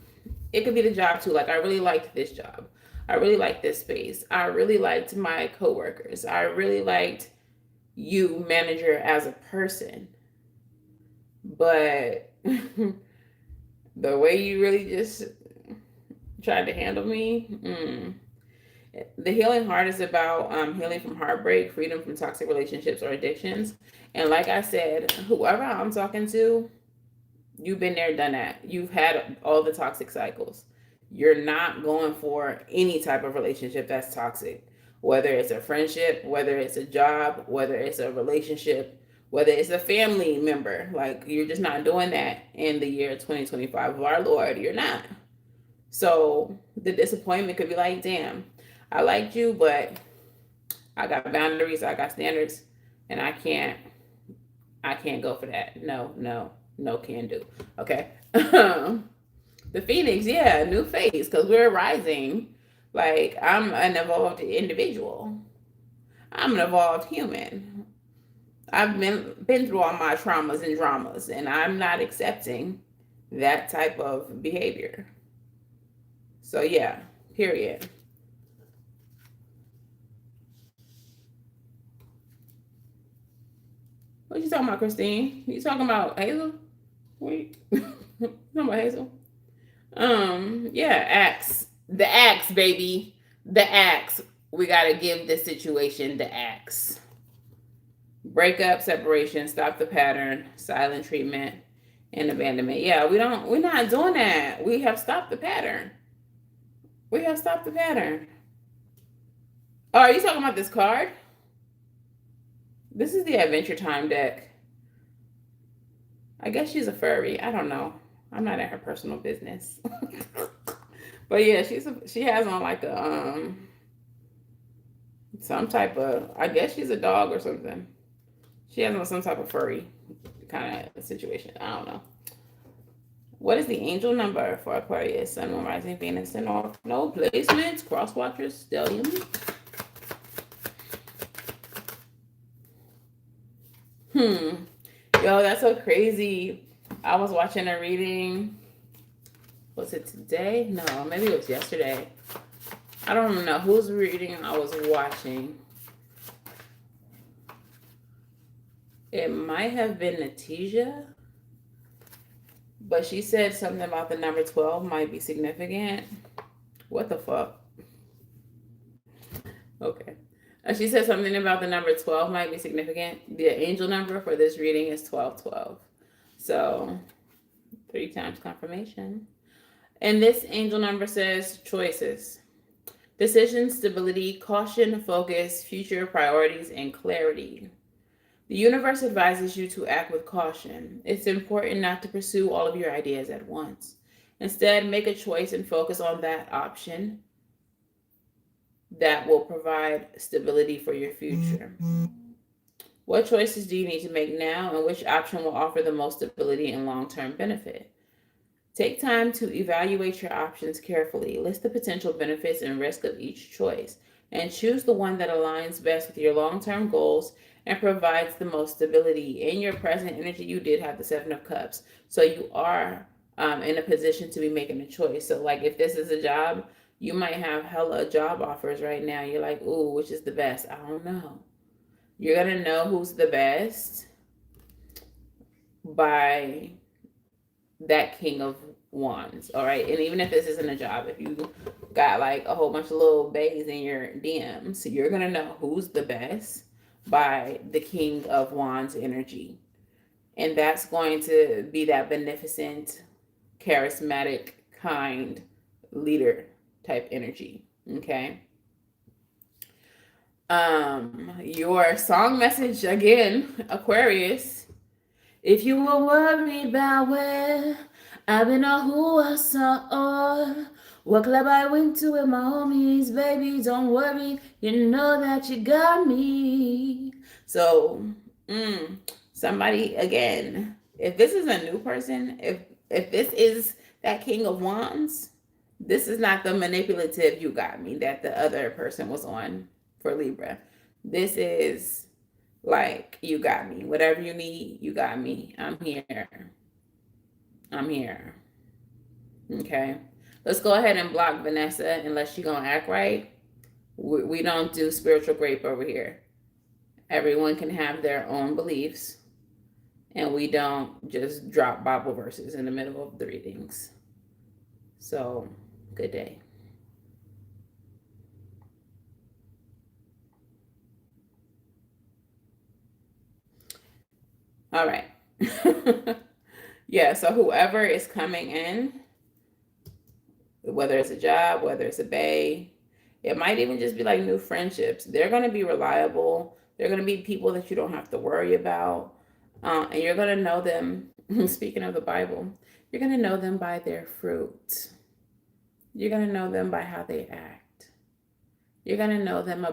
it could be the job too. Like, I really liked this job. I really liked this space. I really liked my coworkers. I really liked you, manager, as a person. But the way you really just tried to handle me, The Healing Heart is about healing from heartbreak, freedom from toxic relationships or addictions. And like I said, whoever I'm talking to, you've been there, done that. You've had all the toxic cycles. You're not going for any type of relationship that's toxic, whether it's a friendship, whether it's a job, whether it's a relationship, whether it's a family member. Like, you're just not doing that in the year 2025 of our Lord. You're not. So the disappointment could be like, damn, I liked you, but I got boundaries, I got standards, and I can't go for that. No can do. Okay. The Phoenix, yeah, new phase, because we're rising. Like, I'm an evolved individual. I'm an evolved human. I've been through all my traumas and dramas, and I'm not accepting that type of behavior. So yeah, period. What you talking about, Christine? You talking about Hazel? Wait, you talking about Hazel? Yeah, axe. The axe, baby. The axe. We gotta give this situation the axe. Breakup, separation, stop the pattern, silent treatment, and abandonment. Yeah, we're not doing that. We have stopped the pattern. We have stopped the pattern. Oh, are you talking about this card? This is the Adventure Time deck. I guess she's a furry. I don't know. I'm not in her personal business. But yeah, she has on like a some type of, I guess she's a dog or something. She has on some type of furry kind of situation. I don't know. What is the angel number for Aquarius, Sun, Moon, Rising, Venus, and North Node placements? Cross watchers, stellium. Yo, that's so crazy. I was watching a reading. Was it today? No, maybe it was yesterday. I don't even know whose reading I was watching. It might have been Natija, but she said something about the number 12 might be significant. What the fuck? Okay. She said something about the number 12 might be significant. The angel number for this reading is 1212. So 3 times confirmation. And this angel number says choices, decision, stability, caution, focus, future priorities, and clarity. The universe advises you to act with caution. It's important not to pursue all of your ideas at once. Instead, make a choice and focus on that option that will provide stability for your future. What choices do you need to make now, and which option will offer the most stability and long-term benefit? Take time to evaluate your options carefully. List the potential benefits and risk of each choice, and choose the one that aligns best with your long-term goals and provides the most stability. In your present energy, you did have the Seven of Cups, so you are in a position to be making a choice. So, like, if this is a job, you might have hella job offers right now. You're like, ooh, which is the best? I don't know. You're going to know who's the best by that King of Wands, all right? And even if this isn't a job, if you got like a whole bunch of little bays in your DMs, you're going to know who's the best by the King of Wands energy. And that's going to be that beneficent, charismatic, kind leader type energy. Okay. Your song message again, Aquarius. If you were worried about where I've been or who I saw or what club I went to with my homies, baby, don't worry, you know that you got me. So, somebody again, if this is a new person, if this is that King of Wands, this is not the manipulative "you got me" that the other person was on for Libra. This is like, you got me. Whatever you need, you got me. I'm here. I'm here. Okay. Let's go ahead and block Vanessa unless she's going to act right. We don't do spiritual grape over here. Everyone can have their own beliefs. And we don't just drop Bible verses in the middle of the readings. So, good day. All right. Yeah, so whoever is coming in, whether it's a job, whether it's a bae, it might even just be like new friendships. They're going to be reliable. They're going to be people that you don't have to worry about. And you're going to know them. Speaking of the Bible, you're going to know them by their fruit. You're going to know them by how they act. You're going to know them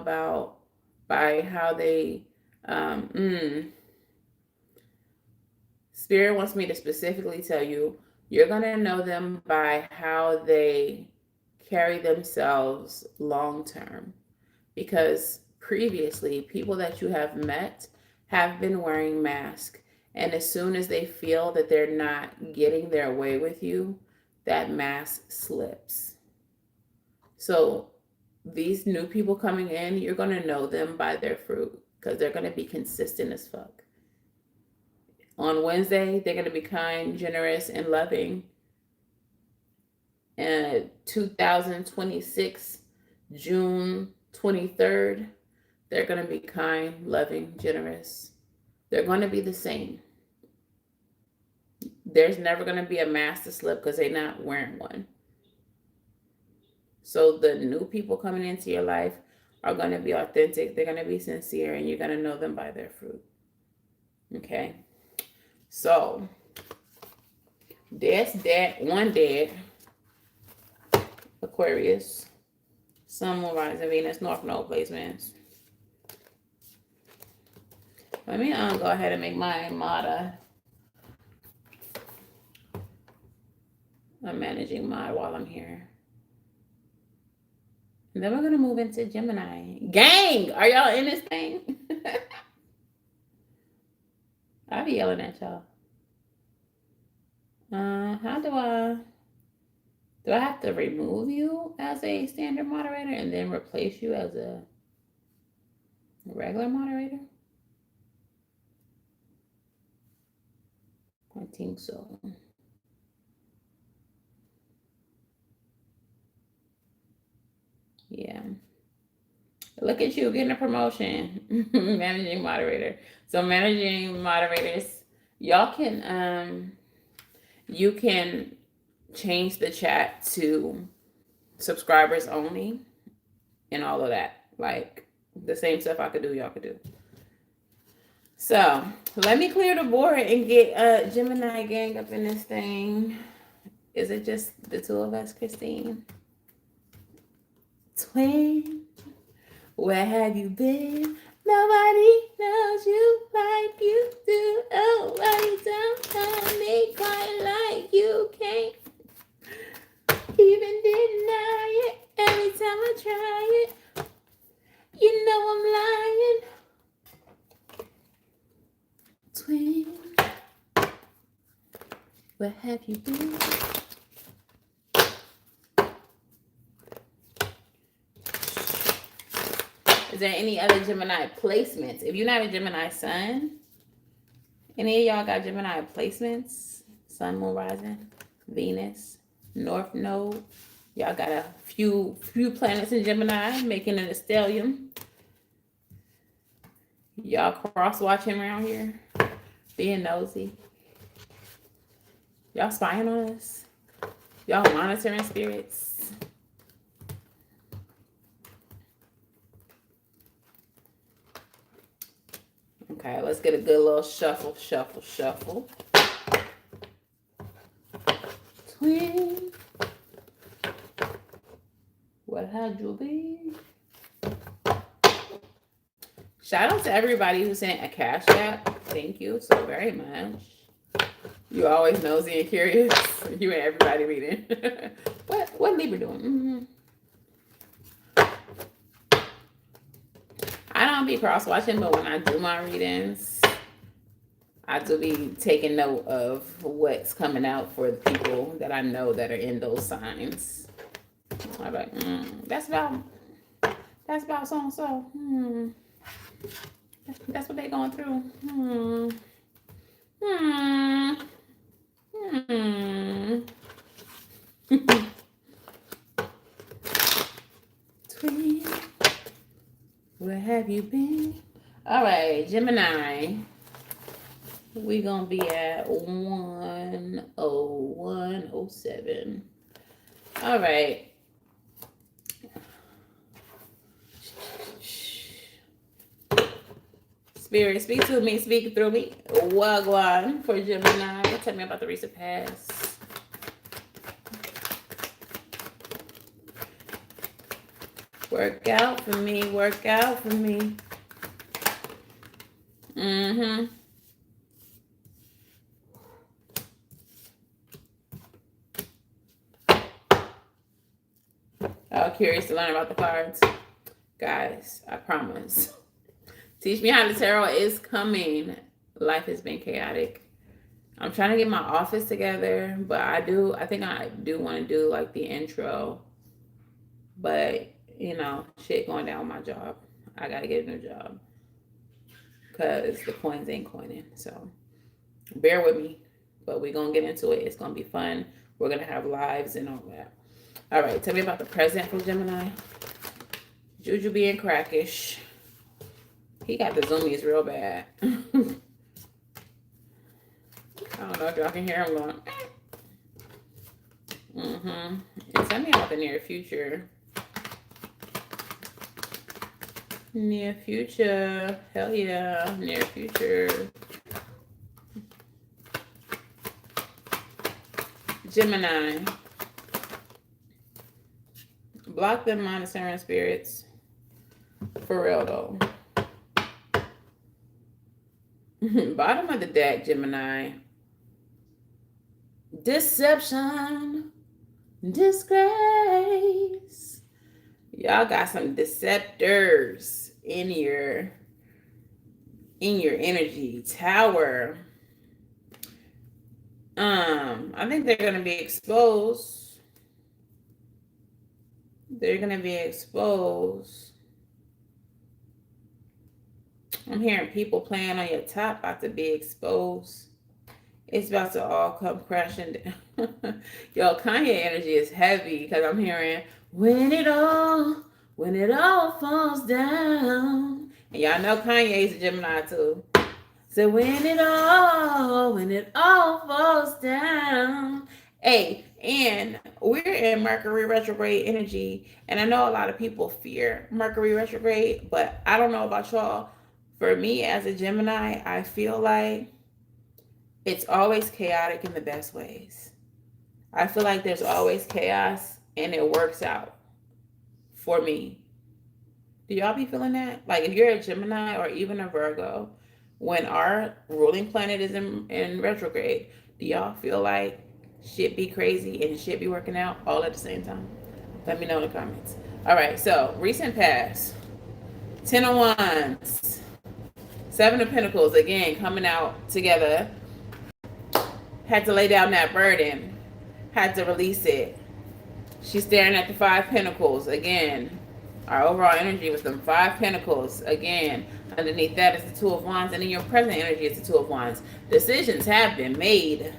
by how they, Spirit wants me to specifically tell you, you're going to know them by how they carry themselves long term. Because previously, people that you have met have been wearing masks. And as soon as they feel that they're not getting their way with you, that mask slips. So these new people coming in, you're going to know them by their fruit because they're going to be consistent as fuck. On Wednesday, they're going to be kind, generous, and loving. And 2026, June 23rd, they're going to be kind, loving, generous. They're going to be the same. There's never going to be a mask to slip because they're not wearing one. So the new people coming into your life are going to be authentic. They're going to be sincere, and you're going to know them by their fruit. Okay? So, that's that. One dead. Aquarius. Sun, Moon, Rising, Venus, North Node placements. Let me go ahead and make my mod I'm managing mod while I'm here. And then we're going to move into Gemini. Gang! Are y'all in this thing? I'll be yelling at y'all. How do I have to remove you as a standard moderator and then replace you as a regular moderator? I think so. Yeah. Look at you getting a promotion. Managing moderator. So managing moderators, y'all can you can change the chat to subscribers only and all of that. Like the same stuff I could do, y'all could do. So let me clear the board and get Gemini gang up in this thing. Is it just the two of us, Christine? Twin, where have you been? Nobody knows you like you do. Oh, why you don't know me quite like you can't even deny it. Every time I try it, you know I'm lying. Twin, where have you been? Is there any other Gemini placements? If you're not a Gemini sun, any of y'all got Gemini placements? Sun, Moon, Rising, Venus, North Node. Y'all got a few planets in Gemini making it a stellium. Y'all cross-watch him around here? Being nosy? Y'all spying on us? Y'all monitoring spirits? Okay, let's get a good little shuffle, shuffle, shuffle. Twin, what had you be? Shout out to everybody who sent a cash app. Thank you so very much. You always nosy and curious. You and everybody reading. What Libra doing? I don't be cross-watching, but when I do my readings, I do be taking note of what's coming out for the people that I know that are in those signs. I'm like, that's about so and so. That's what they're going through. Twin, where have you been? All right, Gemini. We're going to be at 10107. All right. Spirit, speak to me, speak through me. Wagwan for Gemini. Tell me about the recent past. Work out for me, work out for me. I'm curious to learn about the cards. Guys, I promise. Teach me how the tarot is coming. Life has been chaotic. I'm trying to get my office together, but I think I do want to do like the intro. But, you know, shit going down with my job. I got to get a new job. Because the coins ain't coining. So, bear with me. But we're going to get into it. It's going to be fun. We're going to have lives and all that. All right, tell me about the present for Gemini. Juju being crackish. He got the zoomies real bad. I don't know if y'all can hear him going. And tell me about the near future. Near future. Hell yeah. Near future. Gemini. Block them monitoring spirits. For real though. Bottom of the deck, Gemini. Deception. Disgrace. Y'all got some deceptors in your energy. Tower. I think they're gonna be exposed. They're gonna be exposed. I'm hearing people playing on your top about to be exposed. It's about to all come crashing down. Yo, Kanye energy is heavy because I'm hearing when it all falls down. And y'all know Kanye's a Gemini too. So when it all falls down. Hey, and we're in Mercury retrograde energy. And I know a lot of people fear Mercury retrograde, but I don't know about y'all. For me as a Gemini, I feel like it's always chaotic in the best ways. I feel like there's always chaos and it works out for me. Do y'all be feeling that? Like if you're a Gemini or even a Virgo, when our ruling planet is in retrograde, do y'all feel like shit be crazy and shit be working out all at the same time? Let me know in the comments. All right, so recent past. 10 of Wands. 7 of Pentacles, again, coming out together. Had to lay down that burden. Had to release it. She's staring at the 5 Pentacles, again. Our overall energy was them 5 Pentacles, again. Underneath that is the 2 of Wands, and in your present energy is the 2 of Wands. Decisions have been made.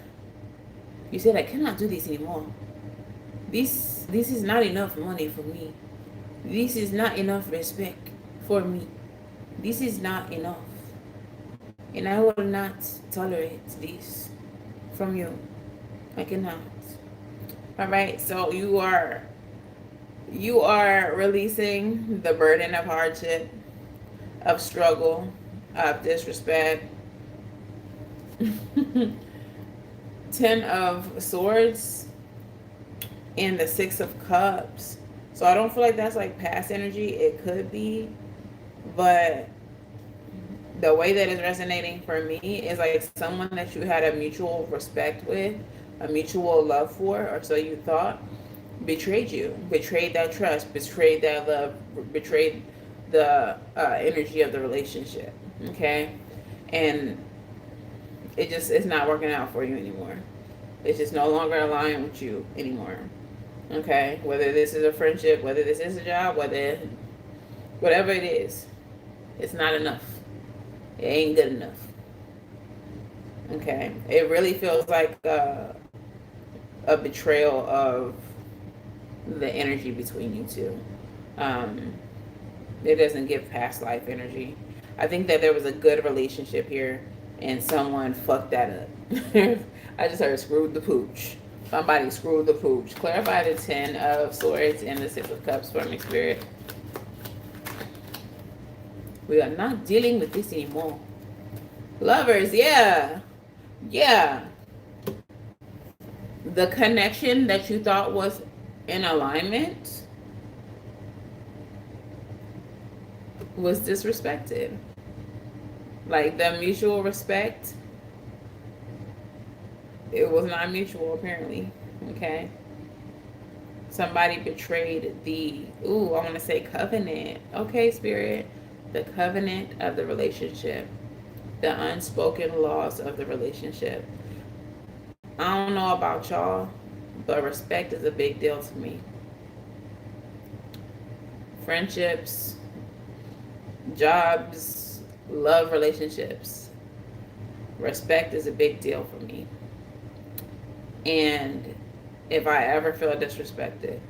You said, I cannot do this anymore. This is not enough money for me. This is not enough respect for me. This is not enough. And I will not tolerate this from you. I cannot. All right, so you are releasing the burden of hardship, of struggle, of disrespect. 10 of Swords and the 6 of Cups. So I don't feel like that's like past energy. It could be, but the way that it's resonating for me is like someone that you had a mutual respect with, a mutual love for, or so you thought, betrayed you, betrayed that trust, betrayed that love, betrayed the energy of the relationship. Okay, and it just is not working out for you anymore. It's just no longer aligned with you anymore. Okay, whether this is a friendship, whether this is a job, whatever it is, it's not enough. It ain't good enough. Okay, it really feels like a betrayal of the energy between you two. Um, it doesn't give past life energy. I think that there was a good relationship here, and someone fucked that up. I just heard screwed the pooch. Somebody screwed the pooch. Clarify the 10 of Swords and the 6 of Cups for me, Spirit. We are not dealing with this anymore. Lovers, yeah. Yeah. The connection that you thought was in alignment was disrespected. Like the mutual respect, it was not mutual apparently. Okay. Somebody betrayed the, I want to say covenant. Okay, Spirit. The covenant of the relationship. The unspoken laws of the relationship. I don't know about y'all, but respect is a big deal to me. Friendships, jobs, love relationships. Respect is a big deal for me. And if I ever feel disrespected,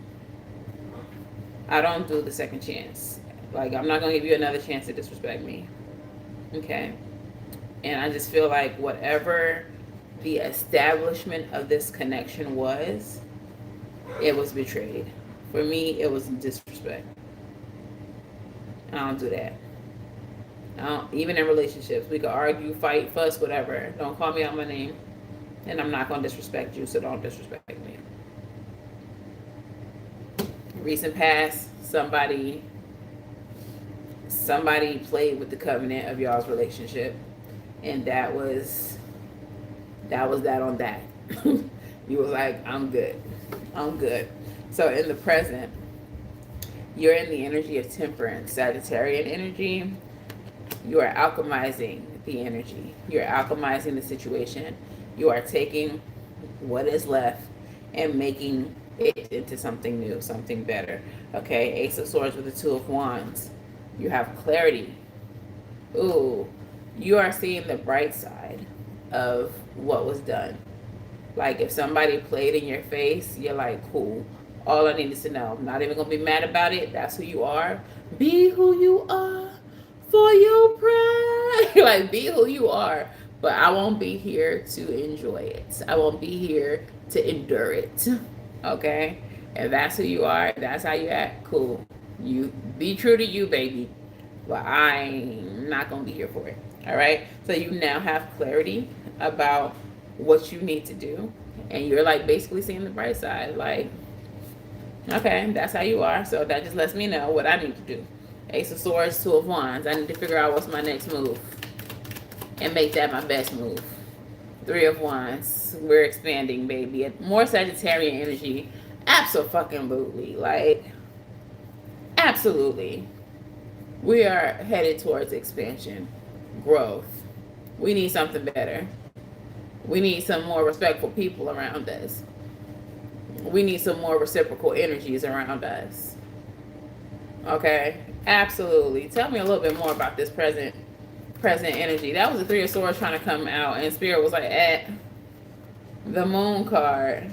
I don't do the second chance. Like, I'm not going to give you another chance to disrespect me. Okay? And I just feel like whatever the establishment of this connection was, it was betrayed. For me, it was disrespect. I don't do that. I don't, even in relationships, we could argue, fight, fuss, whatever. Don't call me out my name. And I'm not going to disrespect you, so don't disrespect me. Recent past, somebody played with the covenant of y'all's relationship, and that was that on that. You was like, I'm good. So in the present, you're in the energy of Temperance, Sagittarian energy. You are alchemizing the energy. You're alchemizing the situation. You are taking what is left and making it into something new, something better. Okay, Ace of Swords with the 2 of Wands. You have clarity. Ooh, you are seeing the bright side of what was done. Like if somebody played in your face, you're like, cool. All I need is to know. I'm not even going to be mad about it. That's who you are. Be who you are for your pride. Like, be who you are. But I won't be here to enjoy it. I won't be here to endure it. Okay? If that's who you are, that's how you act, cool. You be true to you, baby. But I'm not going to be here for it. All right? So you now have clarity about what you need to do. And you're like basically seeing the bright side. Like, okay, that's how you are. So that just lets me know what I need to do. Ace of Swords, 2 of Wands. I need to figure out what's my next move and make that my best move. 3 of Wands. We're expanding, baby. More Sagittarian energy. Absolutely. Like, absolutely. We are headed towards expansion, growth. We need something better. We need some more respectful people around us. We need some more reciprocal energies around us. Okay? Absolutely. Tell me a little bit more about this present energy. That was the 3 of Swords trying to come out, and Spirit was like, the Moon card.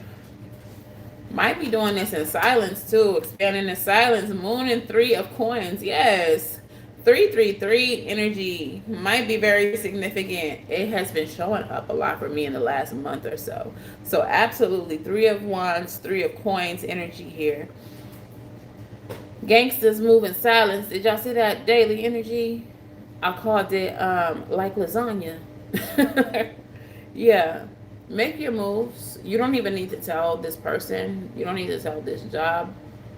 Might be doing this in silence too. Expanding in silence. Moon and 3 of Coins. Yes. 333 energy might be very significant. It has been showing up a lot for me in the last month or so. So absolutely, 3 of Wands, 3 of Coins energy here. Gangsters move in silence. Did y'all see that daily energy? I called it like lasagna. Yeah. Make your moves. You don't even need to tell this person. You don't need to tell this job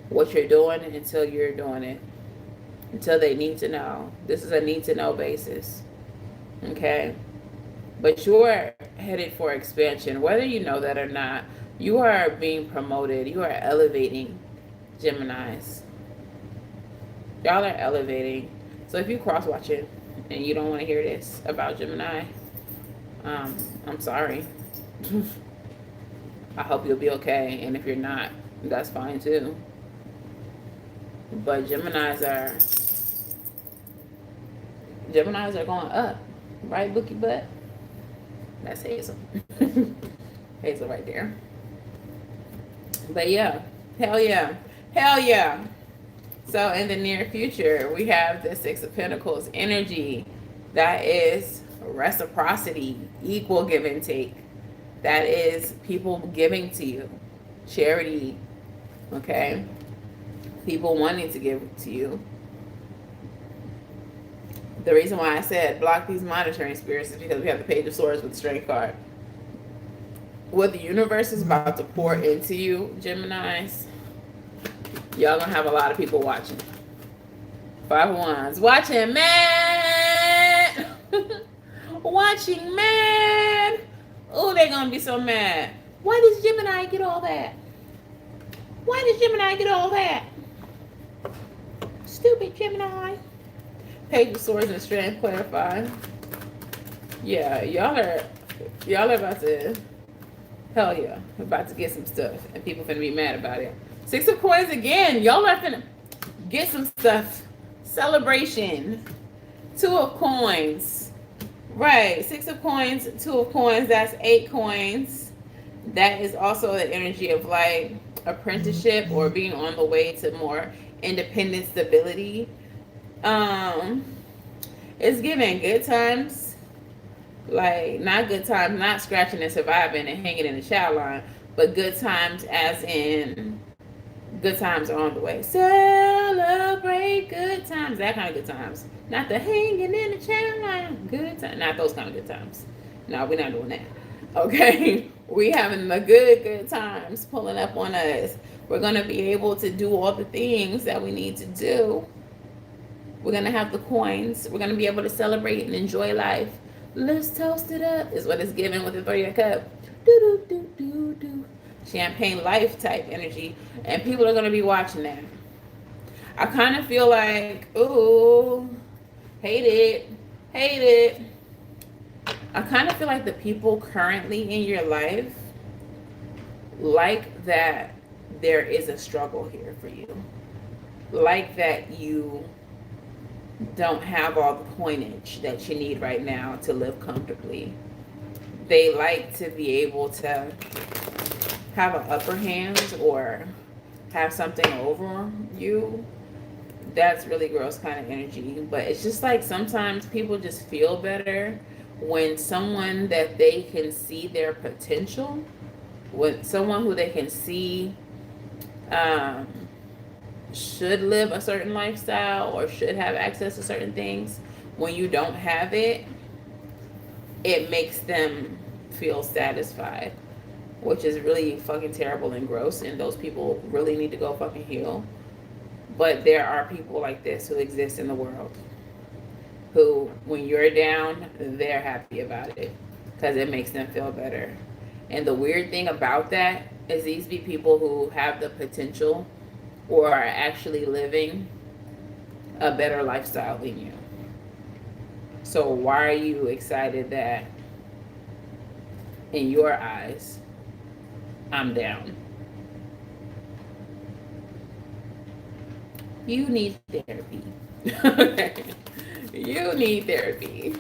what you're doing until you're doing it. Until they need to know. This is a need to know basis. Okay? But you're headed for expansion. Whether you know that or not, you are being promoted. You are elevating, Geminis. Y'all are elevating. So if you cross watching and you don't want to hear this about Gemini, I'm sorry. I hope you'll be okay. And if you're not, that's fine too. But Geminis are going up. Right, Bookie Butt? That's Hazel. Hazel right there. But yeah. Hell yeah. Hell yeah. So in the near future, we have the 6 of Pentacles energy. That is reciprocity, equal give and take. That is people giving to you. Charity. Okay? People wanting to give to you. The reason why I said block these monitoring spirits is because we have the Page of Swords with the Strength card. What the universe is about to pour into you, Geminis, y'all gonna have a lot of people watching. 5 of Wands. Watching, man! Watching, man! Oh, they're gonna be so mad. Why does Gemini get all that? Why does Gemini get all that? Stupid Gemini. Page of Swords and the Strength clarify. Yeah, y'all are about to, hell yeah, about to get some stuff, and people finna be mad about it. 6 of Coins again. Y'all are finna get some stuff. Celebration. 2 of Coins. Right. 6 of Coins, 2 of Coins. That's 8 coins. That is also the energy of like apprenticeship or being on the way to more independent stability. It's giving good times. Like, not good times, not scratching and surviving and hanging in the chow line, but good times as in good times are on the way. Celebrate good times. That kind of good times. Not the hanging in the chow line. Good times. Not those kind of good times. No, we're not doing that. Okay? We having the good times pulling up on us. We're going to be able to do all the things that we need to do. We're going to have the coins. We're going to be able to celebrate and enjoy life. Let's toast it up is what it's giving with the 3 of Cups. Do, do, do, do, do. Champagne life type energy. And people are going to be watching that. I kind of feel like, ooh, hate it. I kind of feel like the people currently in your life like that there is a struggle here for you. Like that you don't have all the coinage that you need right now to live comfortably. They like to be able to have an upper hand or have something over you. That's really gross kind of energy. But it's just like sometimes people just feel better when someone that they can see their potential, when someone who they can see should live a certain lifestyle or should have access to certain things, when you don't have it, it makes them feel satisfied, which is really fucking terrible and gross, and those people really need to go fucking heal. But there are people like this who exist in the world who, when you're down, they're happy about it because it makes them feel better. And the weird thing about that is these be people who have the potential or are actually living a better lifestyle than you. So why are you excited that in your eyes, I'm down? You need therapy. You need therapy.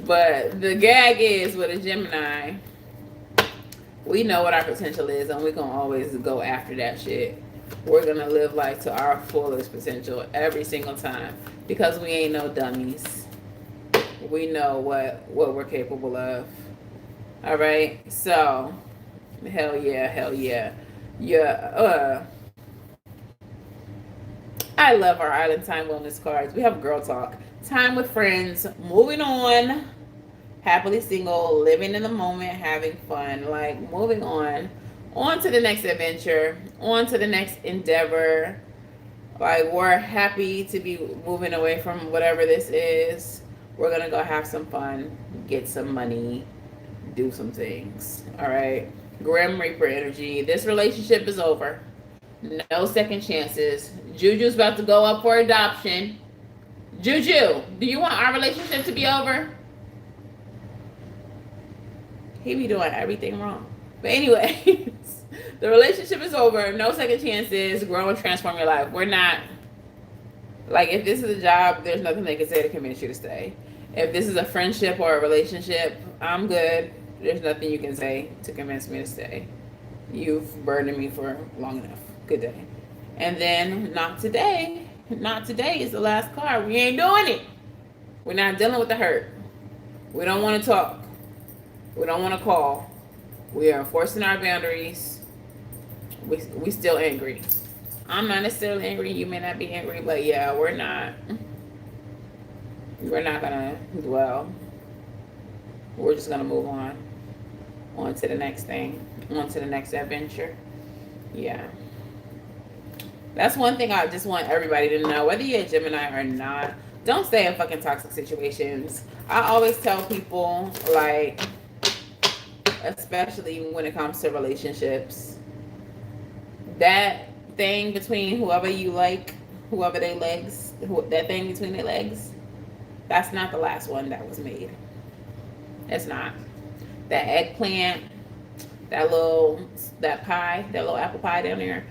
But the gag is with a Gemini, we know what our potential is and we're going to always go after that shit. we're gonna live life to our fullest potential every single time, because we ain't no dummies. We know what we're capable of. All right, so hell yeah, hell yeah. Yeah, I love our Island Time Wellness cards. We have girl talk, time with friends, moving on, happily single, living in the moment, having fun, like moving on to the next adventure, on to the next endeavor. Like, we're happy to be moving away from whatever this is. We're gonna go have some fun, get some money, do some things. All right. Grim Reaper energy. This relationship is over. No second chances. Juju's about to go up for adoption. Juju, do you want our relationship to be over? He be doing everything wrong. But anyways, the relationship is over. No second chances. Grow and transform your life. We're not, like, if this is a job, there's nothing they can say to convince you to stay. If this is a friendship or a relationship, I'm good. There's nothing you can say to convince me to stay. You've burdened me for long enough. Good day. And then, not today. Not today is the last card. We ain't doing it. We're not dealing with the hurt. We don't want to talk. We don't want to call. We are enforcing our boundaries. We still angry. I'm not necessarily angry. You may not be angry, but yeah, we're not gonna dwell. We're just gonna move on to the next thing, on to the next adventure. Yeah. That's one thing I just want everybody to know, whether you're a Gemini or not, don't stay in fucking toxic situations. I always tell people, like, especially when it comes to relationships, that thing between whoever you like, whoever their legs, that thing between their legs, that's not the last one that was made. It's not. That eggplant, that little apple pie down there,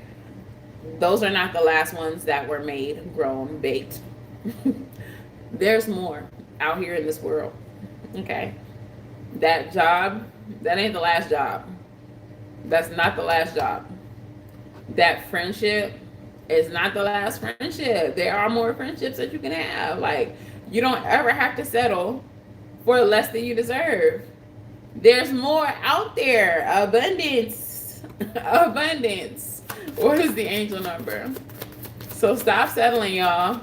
those are not the last ones that were made, grown, baked. There's more out here in this world. Okay? That job, that ain't the last job. That's not the last job. That friendship is not the last friendship. There are more friendships that you can have. Like, you don't ever have to settle for less than you deserve. There's more out there. Abundance. Abundance. What is the angel number? So stop settling, y'all.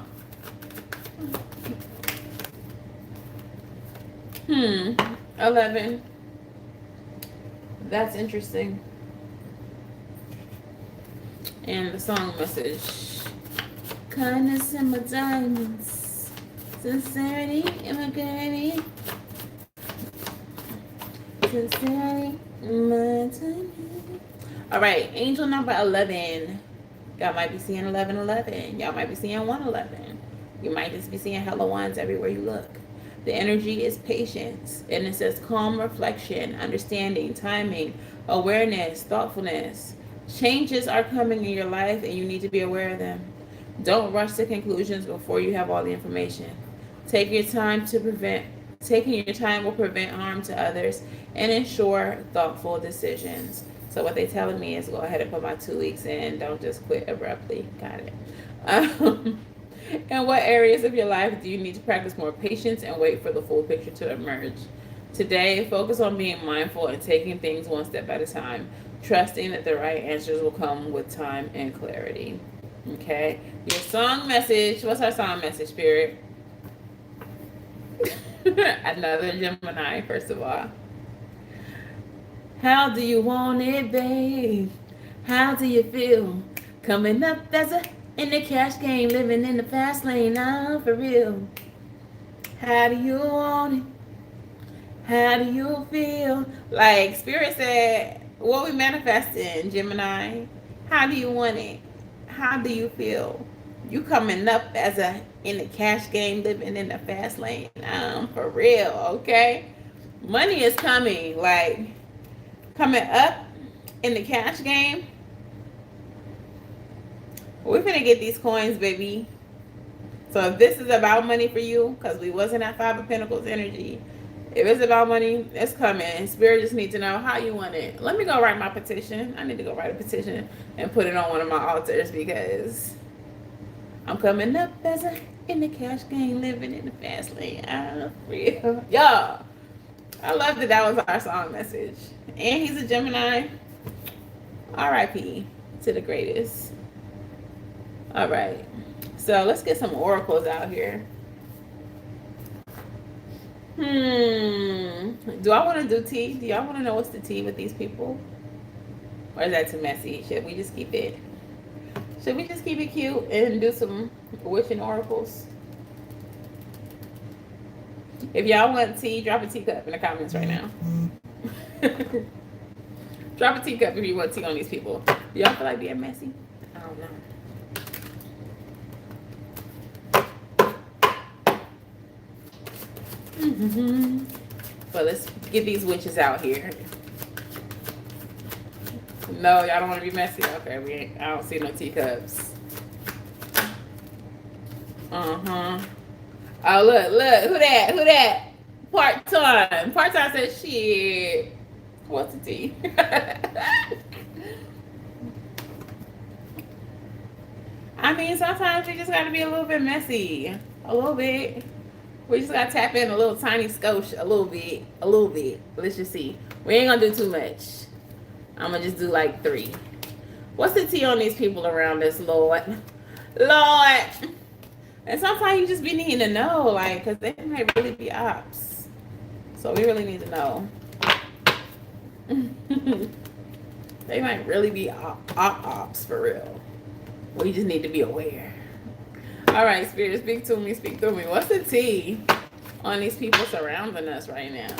11. That's interesting. And the song message. Kindness in my diamonds. Sincerity in my granny. Sincerity in my diamonds. All right, angel number 11. Y'all might be seeing 1111. Y'all might be seeing 111. You might just be seeing hella ones everywhere you look. The energy is patience, and it says calm reflection, understanding, timing, awareness, thoughtfulness. Changes are coming in your life, and you need to be aware of them. Don't rush to conclusions before you have all the information. Taking your time will prevent harm to others and ensure thoughtful decisions. So what they're telling me is go ahead and put my 2 weeks in. Don't just quit abruptly. Got it. In what areas of your life do you need to practice more patience and wait for the full picture to emerge? Today, focus on being mindful and taking things one step at a time, trusting that the right answers will come with time and clarity. Okay? Your song message. What's our song message, Spirit? Another Gemini, first of all. How do you want it, babe? How do you feel? Coming up in the cash game, living in the fast lane, now for real. How do you want it? How do you feel? Like Spirit said, what we manifesting, Gemini? How do you want it? How do you feel? You coming up in the cash game, living in the fast lane, for real, okay? Money is coming, like coming up in the cash game. We're gonna get these coins, baby. So if this is about money for you, because we wasn't at 5 of Pentacles energy, If it's about money, it's coming. Spirit just needs to know how you want it. Let me go write my petition. I need to go write a petition and put it on one of my altars because I'm coming up as a in the cash game, living in the fast lane. I'm real. Y'all, I love that that was our song message. And he's a Gemini. R.I.P. to the greatest. All right. So let's get some oracles out here. Do I want to do tea? Do y'all want to know what's the tea with these people? Or is that too messy? Should we just keep it? Should we just keep it cute and do some witching oracles? If y'all want tea, drop a teacup in the comments right now. Drop a teacup if you want tea on these people. Do y'all feel like being messy? I don't know. But let's get these witches out here. No, y'all don't want to be messy. Okay, I don't see no teacups. Oh, look, who that? Part-time said, shit. What's the tea? I mean, sometimes you just gotta be a little bit messy. A little bit. We just gotta tap in a little tiny skosh. A little bit. Let's just see. We ain't gonna do too much. I'm gonna just do like 3. What's the tea on these people around us, Lord? And sometimes you just be needing to know, like, because they might really be ops. So we really need to know. They might really be ops for real. We just need to be aware. All right, Spirit, speak to me, speak through me. What's the tea on these people surrounding us right now?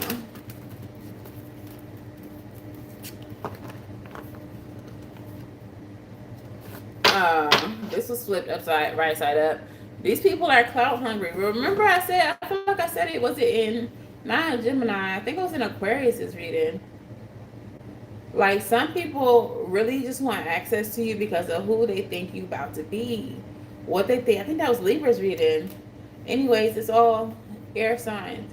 This was flipped upside, right side up. These people are clout hungry. Remember I feel like I said it, was it in, not in Gemini, I think it was in Aquarius's reading. Like, some people really just want access to you because of who they think you about to be. What they think. I think that was Libra's reading. Anyways, it's all air signs.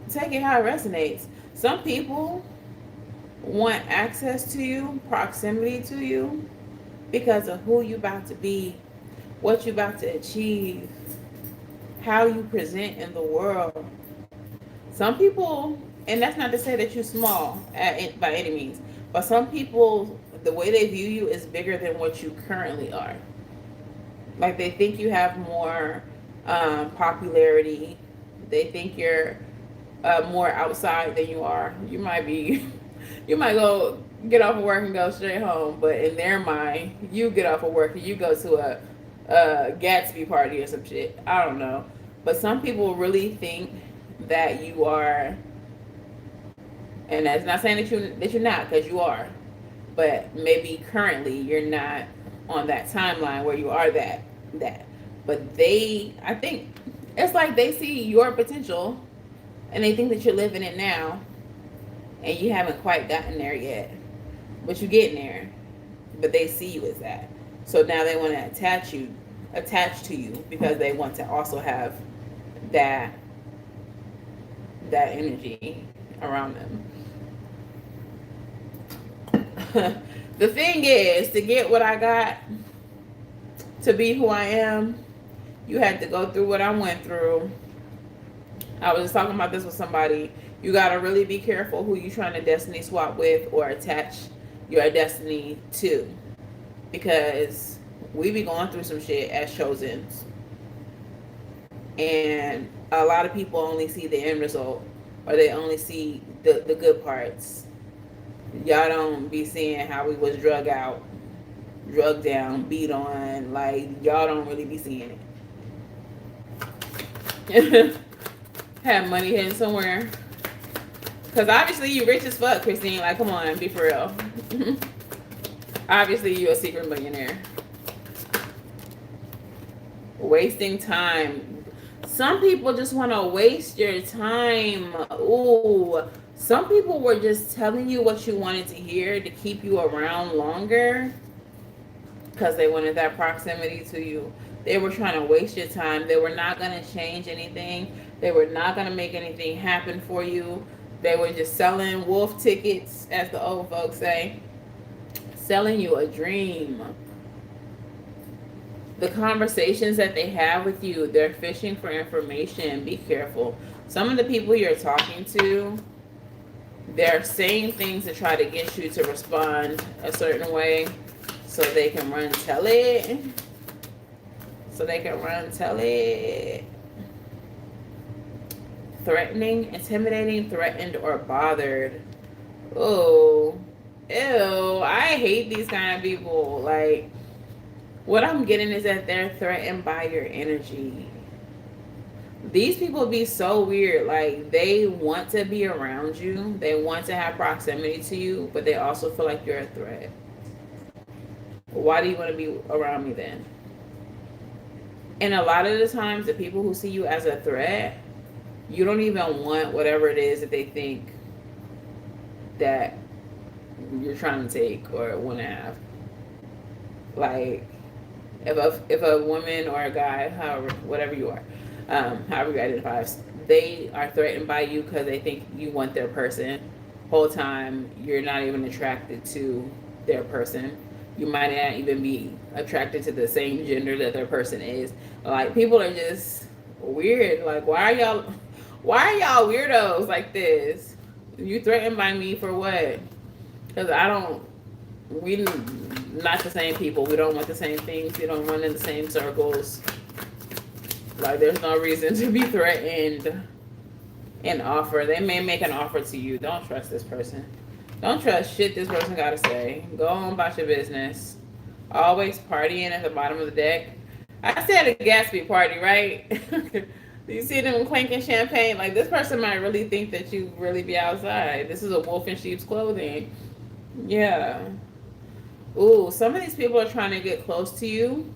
Take it how it resonates. Some people want access to you, proximity to you, because of who you about to be, what you about to achieve, how you present in the world. Some people, and that's not to say that you're small by any means, but some people, the way they view you is bigger than what you currently are. Like, they think you have more popularity. They think you're more outside than you are. You might go get off of work and go straight home, but in their mind, you get off of work and you go to a Gatsby party or some shit. I don't know. But some people really think that you are, and that's not saying that you're not, because you are. But maybe currently you're not on that timeline where you are that. But I think it's like they see your potential and they think that you're living it now and you haven't quite gotten there yet. But you're getting there. But they see you as that. So now they want to attach to you because they want to also have that energy around them. The thing is, to get what I got, to be who I am, you had to go through what I went through. I was just talking about this with somebody. You got to really be careful who you're trying to destiny swap with or attach your destiny to. Because we be going through some shit as chosens. And a lot of people only see the end result, or they only see the good parts. Y'all don't be seeing how we was drugged out, drugged down, beat on. Like, y'all don't really be seeing it. Have money hidden somewhere. Because obviously you rich as fuck, Christine. Like, come on, be for real. Obviously you a secret millionaire. Wasting time. Some people just want to waste your time. Ooh. Some people were just telling you what you wanted to hear to keep you around longer because they wanted that proximity to you. They were trying to waste your time. They were not going to change anything. They were not going to make anything happen for you. They were just selling wolf tickets, as the old folks say, selling you a dream. The conversations that they have with you, they're fishing for information. Be careful. Some of the people you're talking to, they're saying things to try to get you to respond a certain way so they can run tell it. So they can run tell it. Threatening, intimidating, threatened, or bothered. Oh, ew. I hate these kind of people. Like, what I'm getting is that they're threatened by your energy. These people be so weird. Like, they want to be around you, they want to have proximity to you, but they also feel like you're a threat. Why do you want to be around me then? And a lot of the times, the people who see you as a threat, you don't even want whatever it is that they think that you're trying to take or want to have. Like, if a woman or a guy, however, whatever you are, however you identify, they are threatened by you because they think you want their person. Whole time you're not even attracted to their person. You might not even be attracted to the same gender that their person is. Like, people are just weird. Like, why are y'all weirdos like this? You threatened by me for what? Because we not the same people. We don't want the same things. We don't run in the same circles. Like, there's no reason to be threatened and offer. They may make an offer to you. Don't trust this person. Don't trust shit this person got to say. Go on about your business. Always partying at the bottom of the deck. I said a Gatsby party, right? You see them clanking champagne. Like, this person might really think that you really be outside. This is a wolf in sheep's clothing. Yeah. Ooh, some of these people are trying to get close to you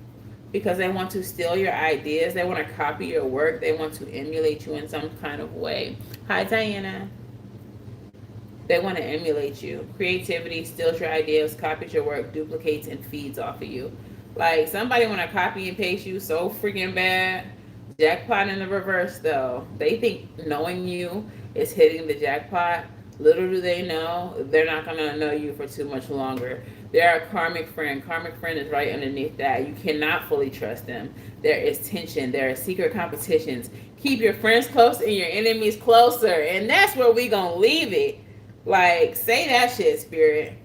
because they want to steal your ideas. They want to copy your work. They want to emulate you in some kind of way. Hi, Diana. They want to emulate you. Creativity steals your ideas, copies your work, duplicates, and feeds off of you. Like, somebody want to copy and paste you so freaking bad. Jackpot in the reverse, though. They think knowing you is hitting the jackpot. Little do they know, they're not going to know you for too much longer. They're a karmic friend. Karmic friend is right underneath that. You cannot fully trust them. There is tension. There are secret competitions. Keep your friends close and your enemies closer. And that's where we going to leave it. Like, say that shit, Spirit.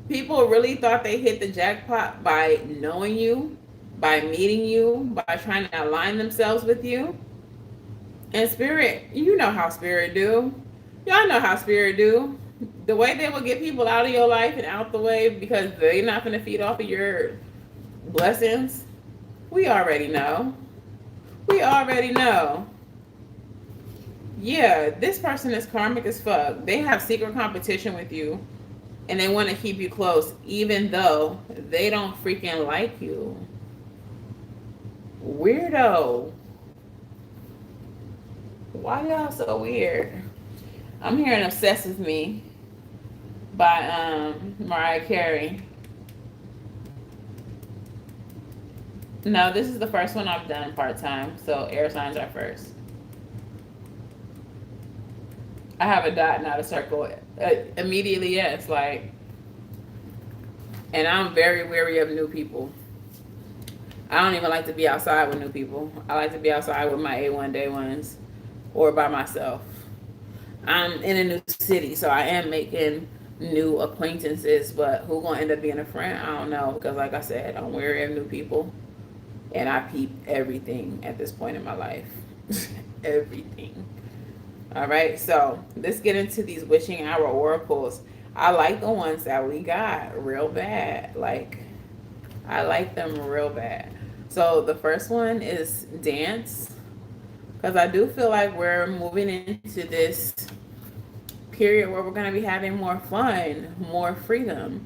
People really thought they hit the jackpot by knowing you, by meeting you, by trying to align themselves with you. And Spirit, you know how Spirit do. Y'all know how Spirit do. The way they will get people out of your life and out the way because they're not going to feed off of your blessings. We already know. We already know. Yeah, this person is karmic as fuck. They have secret competition with you and they want to keep you close even though they don't freaking like you. Weirdo. Why y'all so weird? I'm hearing Obsessed With Me by Mariah Carey. No, this is the first one I've done part-time, so air signs are first. I have a dot, not a circle. Immediately, yes. Like, and I'm very wary of new people. I don't even like to be outside with new people. I like to be outside with my A1 day ones or by myself. I'm in a new city, so I am making new acquaintances, but who gonna end up being a friend? I don't know, because like I said, I'm wary of new people, and I peep everything at this point in my life. Everything. All right, so let's get into these wishing hour oracles. I like the ones that we got real bad. Like, I like them real bad. So the first one is dance, because I do feel like we're moving into this period where we're going to be having more fun, more freedom.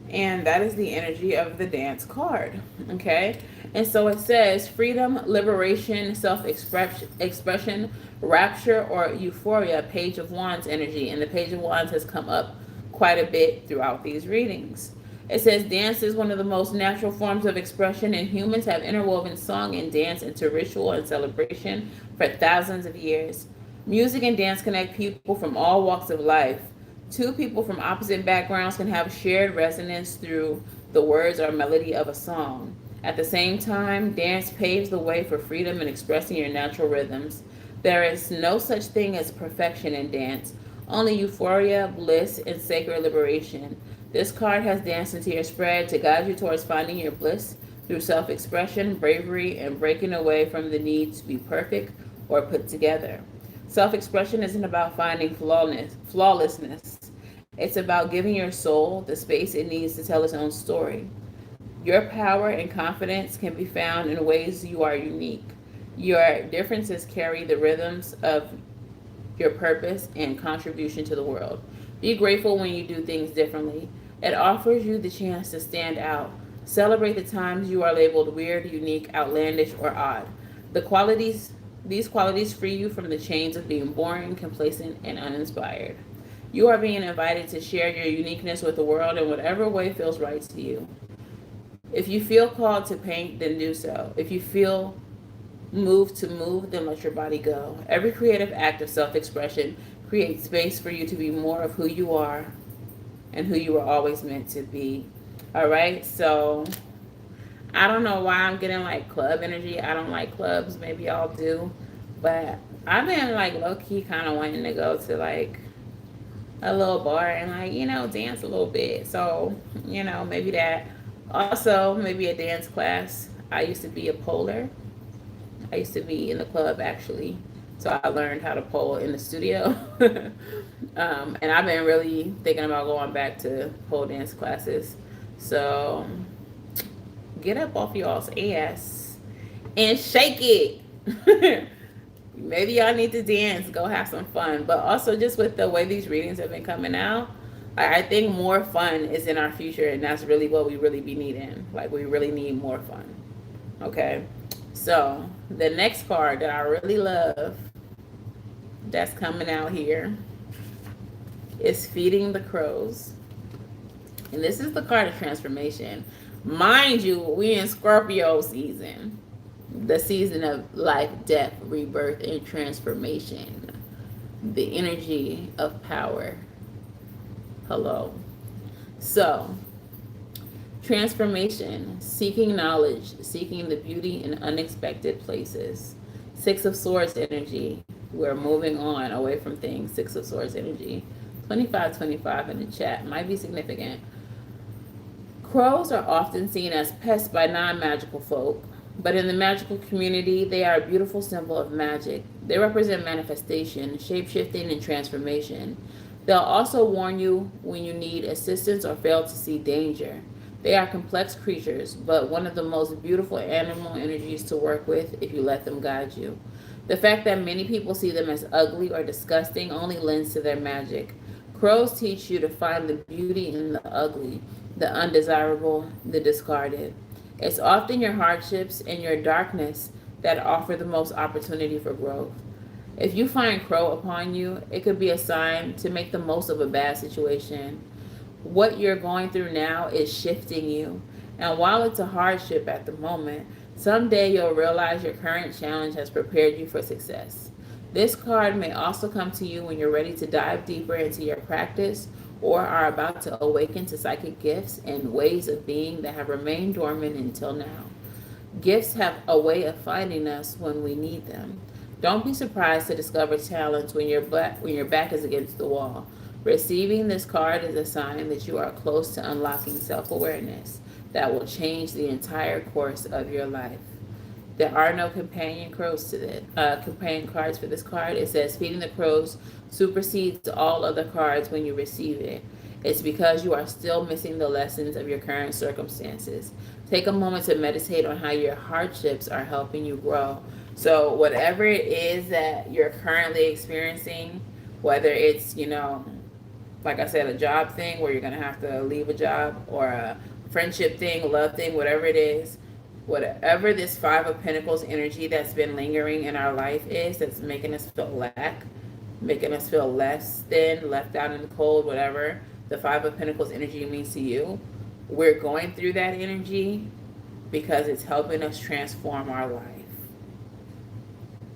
And that is the energy of the dance card. Okay. And so it says freedom, liberation, self-expression, rapture, or euphoria, Page of Wands energy. And the Page of Wands has come up quite a bit throughout these readings. It says dance is one of the most natural forms of expression, and humans have interwoven song and dance into ritual and celebration for thousands of years. Music and dance connect people from all walks of life. Two people from opposite backgrounds can have shared resonance through the words or melody of a song. At the same time, dance paves the way for freedom and expressing your natural rhythms. There is no such thing as perfection in dance, only euphoria, bliss, and sacred liberation. This card has danced into your spread to guide you towards finding your bliss through self expression, bravery, and breaking away from the need to be perfect or put together. Self expression isn't about finding flawlessness. It's about giving your soul the space it needs to tell its own story. Your power and confidence can be found in ways you are unique. Your differences carry the rhythms of your purpose and contribution to the world. Be grateful when you do things differently. It offers you the chance to stand out. Celebrate the times you are labeled weird, unique, outlandish, or odd. These qualities free you from the chains of being boring, complacent, and uninspired. You are being invited to share your uniqueness with the world in whatever way feels right to you. If you feel called to paint, then do so. If you feel moved to move, then let your body go. Every creative act of self expression creates space for you to be more of who you are and who you were always meant to be. All right, so I don't know why I'm getting like club energy. I don't like clubs. Maybe y'all do. But I've been like low key kind of wanting to go to like a little bar and like, dance a little bit. So, maybe that. Also, maybe a dance class. I used to be a poler. I used to be in the club actually. So I learned how to pole in the studio. And I've been really thinking about going back to pole dance classes. So get up off y'all's ass and shake it. Maybe y'all need to dance, go have some fun. But also just with the way these readings have been coming out, I think more fun is in our future, and that's really what we really be needing. Like we really need more fun. Okay. So the next card that I really love that's coming out here is Feeding the Crows. And this is the card of transformation. Mind you, we in Scorpio season. The season of life, death, rebirth, and transformation. The energy of power. Hello. So, transformation, seeking knowledge, seeking the beauty in unexpected places. Six of Swords energy. We're moving on away from things. Six of Swords energy. 2525 in the chat might be significant. Crows are often seen as pests by non-magical folk, but in the magical community, they are a beautiful symbol of magic. They represent manifestation, shape-shifting, and transformation. They'll also warn you when you need assistance or fail to see danger. They are complex creatures, but one of the most beautiful animal energies to work with if you let them guide you. The fact that many people see them as ugly or disgusting only lends to their magic. Crows teach you to find the beauty in the ugly, the undesirable, the discarded. It's often your hardships and your darkness that offer the most opportunity for growth. If you find crow upon you, it could be a sign to make the most of a bad situation. What you're going through now is shifting you. And while it's a hardship at the moment, someday you'll realize your current challenge has prepared you for success. This card may also come to you when you're ready to dive deeper into your practice or are about to awaken to psychic gifts and ways of being that have remained dormant until now. Gifts have a way of finding us when we need them. Don't be surprised to discover talents when your back is against the wall. Receiving this card is a sign that you are close to unlocking self-awareness that will change the entire course of your life. There are no companion cards for this card. It says Feeding the Crows supersedes all other cards when you receive it. It's because you are still missing the lessons of your current circumstances. Take a moment to meditate on how your hardships are helping you grow. So whatever it is that you're currently experiencing, whether it's, like I said, a job thing where you're going to have to leave a job, or a friendship thing, a love thing, whatever it is, whatever this Five of Pentacles energy that's been lingering in our life is, that's making us feel lack, making us feel less than, left out in the cold, whatever the Five of Pentacles energy means to you, we're going through that energy because it's helping us transform our life.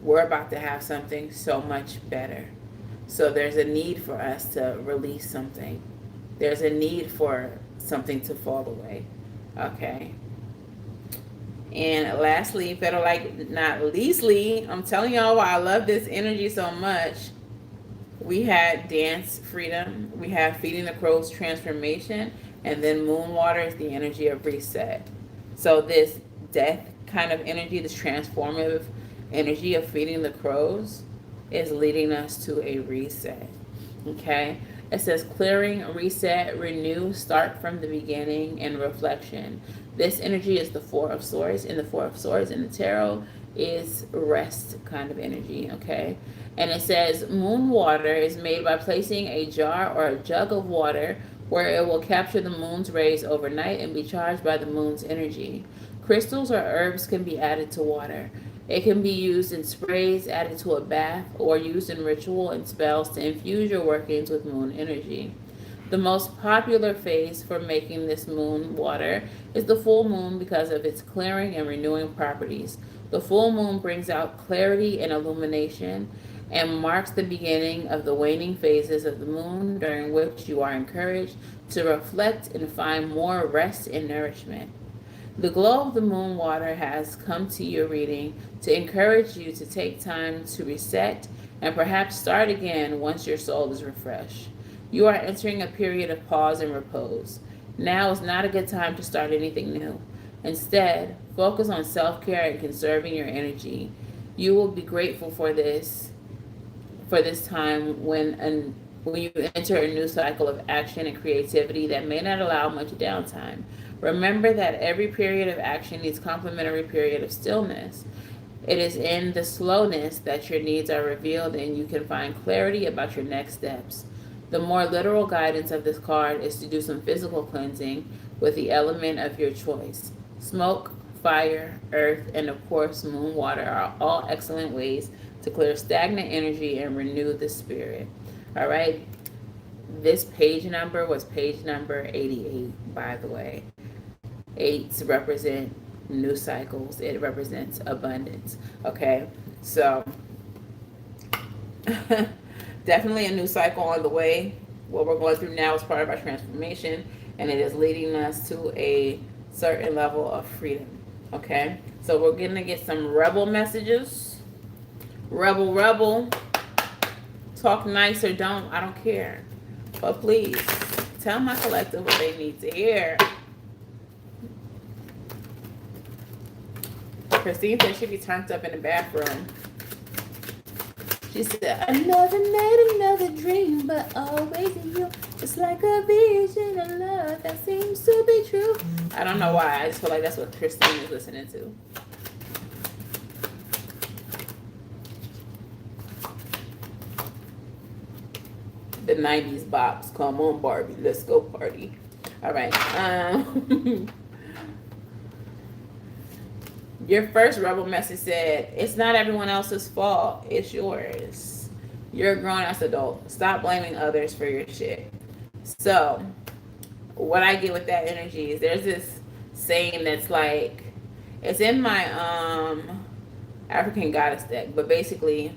We're about to have something so much better. So there's a need for us to release something. There's a need for something to fall away. Okay. And lastly, but like not leastly, I'm telling y'all why I love this energy so much. We had dance freedom, we have feeding the crows transformation, and then moon water is the energy of reset. So this death kind of energy, this transformative energy of feeding the crows is leading us to a reset. Okay? It says clearing, reset, renew, start from the beginning, and reflection. This energy is the Four of Swords, and the Four of Swords in the tarot is rest kind of energy, okay? And it says moon water is made by placing a jar or a jug of water where it will capture the moon's rays overnight and be charged by the moon's energy. Crystals or herbs can be added to water. It can be used in sprays, added to a bath, or used in ritual and spells to infuse your workings with moon energy. The most popular phase for making this moon water is the full moon because of its clearing and renewing properties. The full moon brings out clarity and illumination and marks the beginning of the waning phases of the moon, during which you are encouraged to reflect and find more rest and nourishment. The glow of the moon water has come to your reading to encourage you to take time to reset and perhaps start again once your soul is refreshed. You are entering a period of pause and repose. Now is not a good time to start anything new. Instead, focus on self-care and conserving your energy. You will be grateful for this time when you enter a new cycle of action and creativity that may not allow much downtime. Remember that every period of action needs complementary period of stillness. It is in the slowness that your needs are revealed and you can find clarity about your next steps. The more literal guidance of this card is to do some physical cleansing with the element of your choice. Smoke, fire, earth, and of course moon water are all excellent ways to clear stagnant energy and renew the spirit. All right. This page number was page number 88, by the way. 8s represent new cycles. It represents abundance. Okay. So definitely a new cycle on the way. What we're going through now is part of our transformation, and it is leading us to a certain level of freedom. Okay. So we're going to get some rebel messages. Rebel, rebel. Talk nice or don't. I don't care. But please, tell my collective what they need to hear. Christine said she'd be turned up in the bathroom. She said, another night, another dream, but always you. It's like a vision of love that seems to be true. I don't know why. I just feel like that's what Christine is listening to. The 90s bops. Come on, Barbie. Let's go party. All right. Your first rebel message said, it's not everyone else's fault. It's yours. You're a grown-ass adult. Stop blaming others for your shit. So, what I get with that energy is there's this saying that's like, it's in my African goddess deck, but basically,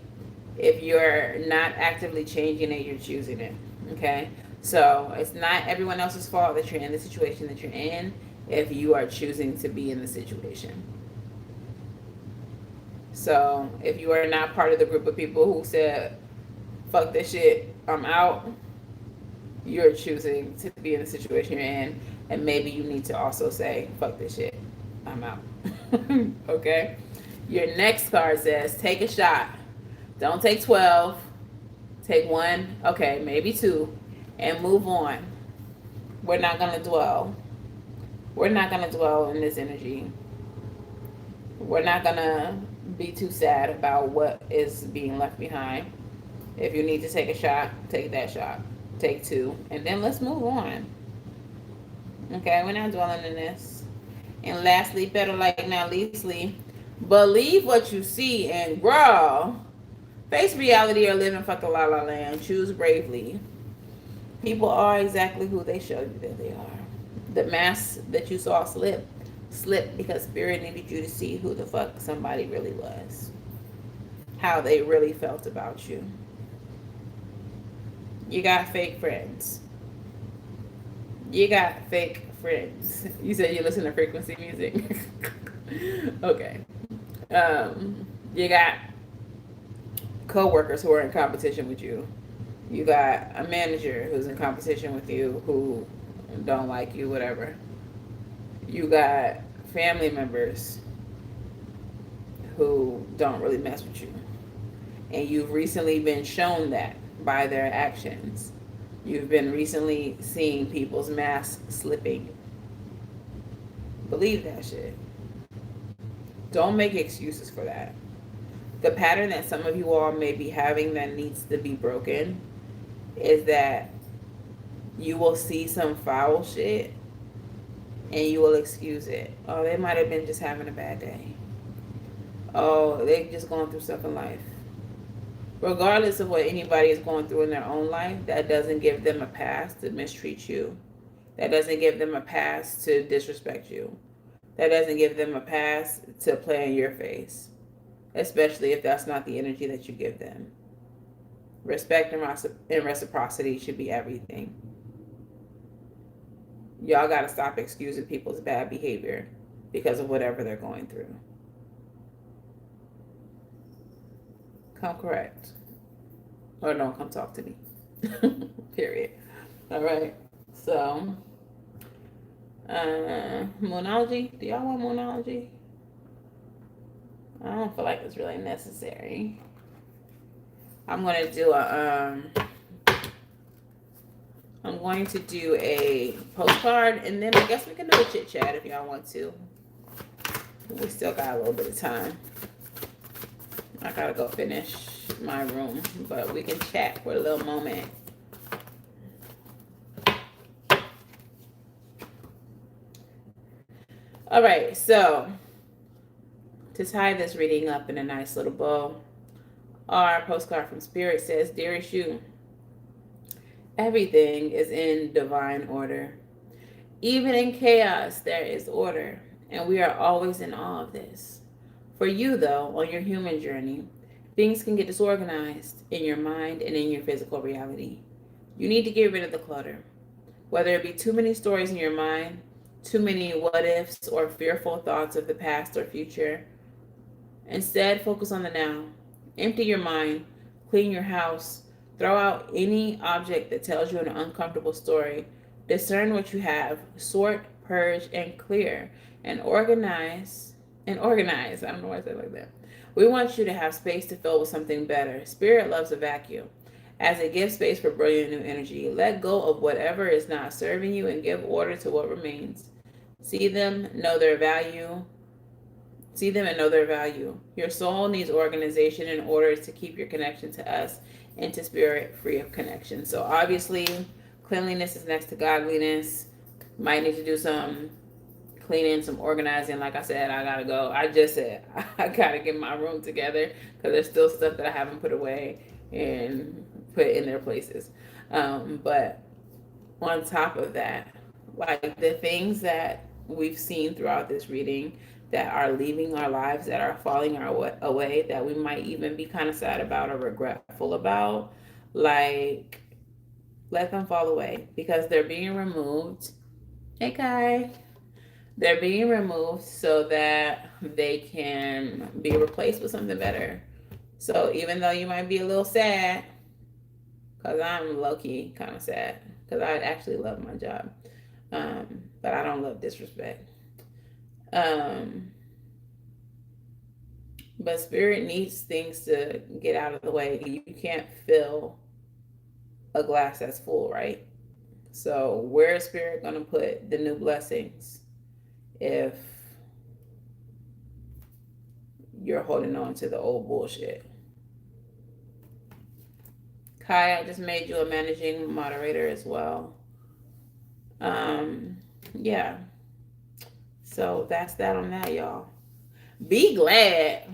if you're not actively changing it, you're choosing it. Okay? So, it's not everyone else's fault that you're in the situation that you're in if you are choosing to be in the situation. So, if you are not part of the group of people who said, fuck this shit, I'm out, you're choosing to be in the situation you're in, and maybe you need to also say, fuck this shit, I'm out. Okay? Your next card says, take a shot. Don't take 12. Take 1, okay, maybe 2, and move on. We're not going to dwell. We're not going to dwell in this energy. We're not going to be too sad about what is being left behind. If you need to take a shot, take that shot. Take 2, and then let's move on. Okay, we're not dwelling in this. And lastly, better like now, leastly, believe what you see and grow. Face reality or live in fucking la la land. Choose bravely. People are exactly who they show you that they are. The mask that you saw slipped because spirit needed you to see who the fuck somebody really was, how they really felt about you. You got fake friends. You got fake friends. You said you listen to frequency music. Okay. You got co-workers who are in competition with you. You got a manager who's in competition with you who don't like you, whatever. You got family members who don't really mess with you. And you've recently been shown that by their actions. You've been recently seeing people's masks slipping. Believe that shit. Don't make excuses for that. The pattern that some of you all may be having that needs to be broken is that you will see some foul shit and you will excuse it. Oh, they might have been just having a bad day. Oh, they just going through stuff in life. Regardless of what anybody is going through in their own life, that doesn't give them a pass to mistreat you. That doesn't give them a pass to disrespect you. That doesn't give them a pass to play in your face, especially if that's not the energy that you give them. Respect and reciprocity should be everything. Y'all got to stop excusing people's bad behavior because of whatever they're going through. Come correct. Or don't come talk to me. Period. All right. So, Moonology. Do y'all want Moonology? I don't feel like it's really necessary. I'm going to do I'm going to do a postcard, and then I guess we can do a chit chat if y'all want to. We still got a little bit of time. I gotta go finish my room, but we can chat for a little moment. All right, so to tie this reading up in a nice little bow, our postcard from Spirit says, Dearest you, everything is in divine order. Even in chaos, there is order, and we are always in awe of this. For you, though, on your human journey, things can get disorganized in your mind and in your physical reality. You need to get rid of the clutter. Whether it be too many stories in your mind, too many what ifs, or fearful thoughts of the past or future. Instead, focus on the now. Empty your mind, clean your house, throw out any object that tells you an uncomfortable story. Discern what you have, sort, purge, and clear, and organize. I don't know why I said it like that. We want you to have space to fill with something better. Spirit loves a vacuum. As it gives space for brilliant new energy, let go of whatever is not serving you and give order to what remains. See them, know their value. See them and know their value. Your soul needs organization in order to keep your connection to us and to spirit free of connection. So obviously, cleanliness is next to godliness. Might need to do some cleaning, some organizing. Like I said, I gotta go. I just said I gotta get my room together because there's still stuff that I haven't put away and put in their places. But on top of that, like the things that we've seen throughout this reading that are leaving our lives, that are falling our away, that we might even be kind of sad about or regretful about, like, let them fall away because they're being removed. Hey, Kai. They're being removed so that they can be replaced with something better. So even though you might be a little sad, because I'm low-key kind of sad, because I actually love my job, but I don't love disrespect. But spirit needs things to get out of the way. You can't fill a glass that's full, right? So where is spirit going to put the new blessings if you're holding on to the old bullshit? Kai, I just made you a managing moderator as well. Yeah. So that's that on that, y'all. Be glad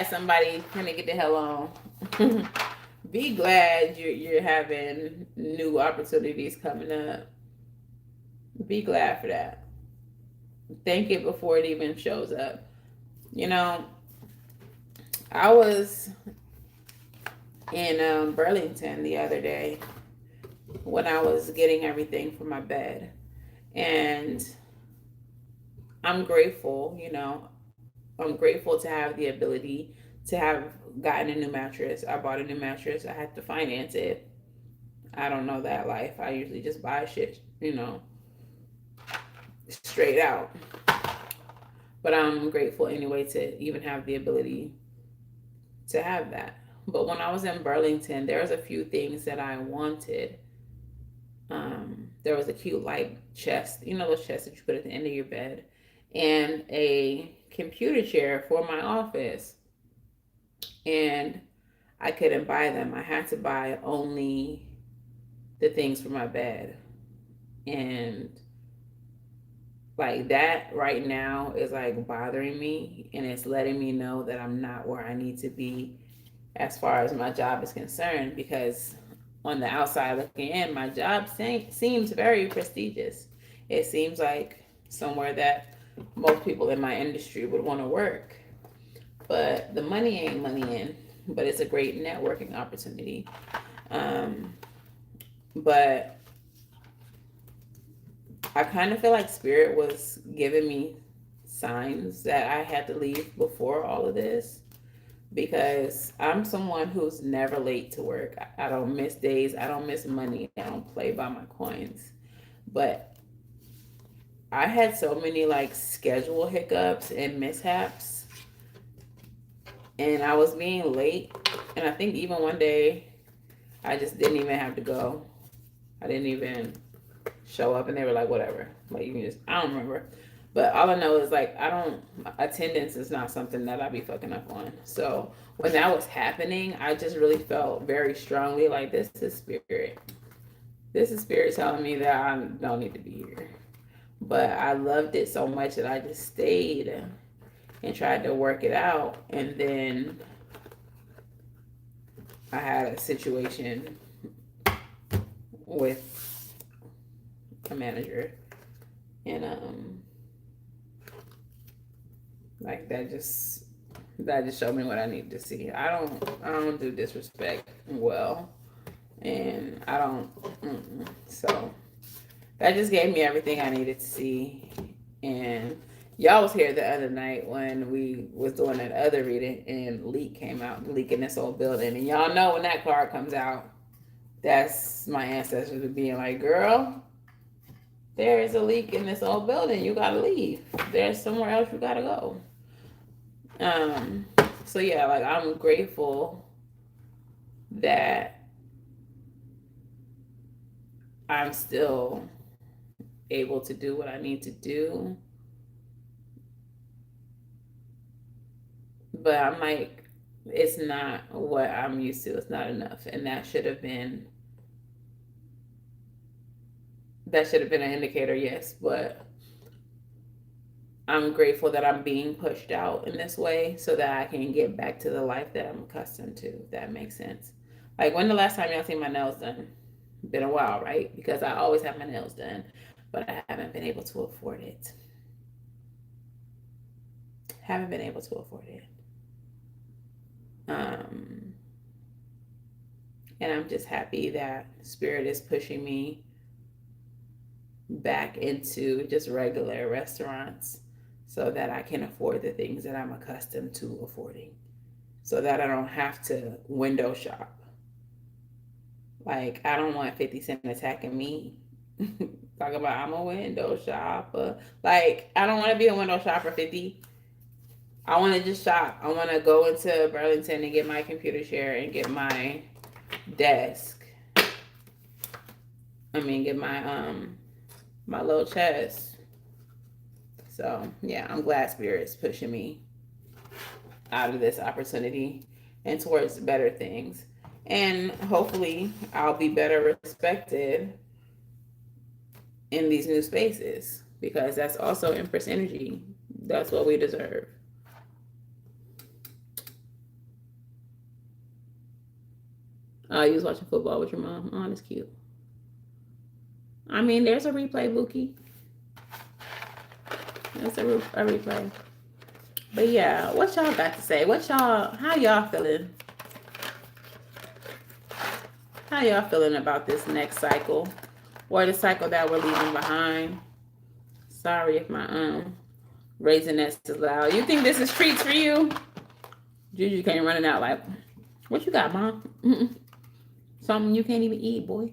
somebody gonna get the hell on. Be glad you're having new opportunities coming up. Be glad for that. Thank it before it even shows up. You know, I was in Burlington the other day when I was getting everything for my bed. And I'm grateful, I'm grateful to have the ability to have gotten a new mattress. I bought a new mattress. I had to finance it. I don't know that life. I usually just buy shit, straight out. But I'm grateful anyway to even have the ability to have that. But when I was in Burlington, there was a few things that I wanted. There was a cute light chest, those chests that you put at the end of your bed, and a computer chair for my office. And I couldn't buy them. I had to buy only the things for my bed. And like that right now is like bothering me, and it's letting me know that I'm not where I need to be as far as my job is concerned, because on the outside looking in, my job seems very prestigious. It seems like somewhere that most people in my industry would want to work, but the money ain't money in, but it's a great networking opportunity. But I kind of feel like Spirit was giving me signs that I had to leave before all of this, because I'm someone who's never late to work. I don't miss days. I don't miss money. I don't play by my coins. But I had so many like schedule hiccups and mishaps, and I was being late. And I think even one day I just didn't even have to go. I didn't even show up, and they were like, whatever. Like, you can just, I don't remember. But all I know is like, attendance is not something that I be fucking up on. So when that was happening, I just really felt very strongly like, this is Spirit. This is Spirit telling me that I don't need to be here. But I loved it so much that I just stayed and tried to work it out. And then I had a situation with a manager, and like that just showed me what I need to see. I don't do disrespect well, and I don't. So that just gave me everything I needed to see. And y'all was here the other night when we was doing that other reading, and leak came out, leak in this old building. And y'all know when that card comes out, that's my ancestors being like, girl, there is a leak in this old building. You gotta leave. There's somewhere else you gotta go. So yeah, like I'm grateful that I'm still able to do what I need to do. But I'm like, it's not what I'm used to. It's not enough. And that should have been an indicator, yes, but I'm grateful that I'm being pushed out in this way so that I can get back to the life that I'm accustomed to, if that makes sense. Like, when the last time y'all seen my nails done? Been a while, right? Because I always have my nails done, but I haven't been able to afford it. Haven't been able to afford it. And I'm just happy that Spirit is pushing me back into just regular restaurants so that I can afford the things that I'm accustomed to affording, so that I don't have to window shop. Like, I don't want 50 Cent attacking me. Talk about I'm a window shopper. Like, I don't want to be a window shopper, 50. I want to just shop. I want to go into Burlington and get my computer chair and get my desk. Get my little chest. So yeah, I'm glad Spirit's pushing me out of this opportunity and towards better things. And hopefully I'll be better respected in these new spaces, because that's also Empress energy. That's what we deserve. You was watching football with your mom. Oh, that's cute. I mean, there's a replay, Bookie. There's a replay. But yeah, what y'all got to say? How y'all feeling? How y'all feeling about this next cycle? Or the cycle that we're leaving behind? Sorry if my Raisinets is loud. You think this is treats for you? Juju came running out like, what you got, Mom? Something you can't even eat, boy.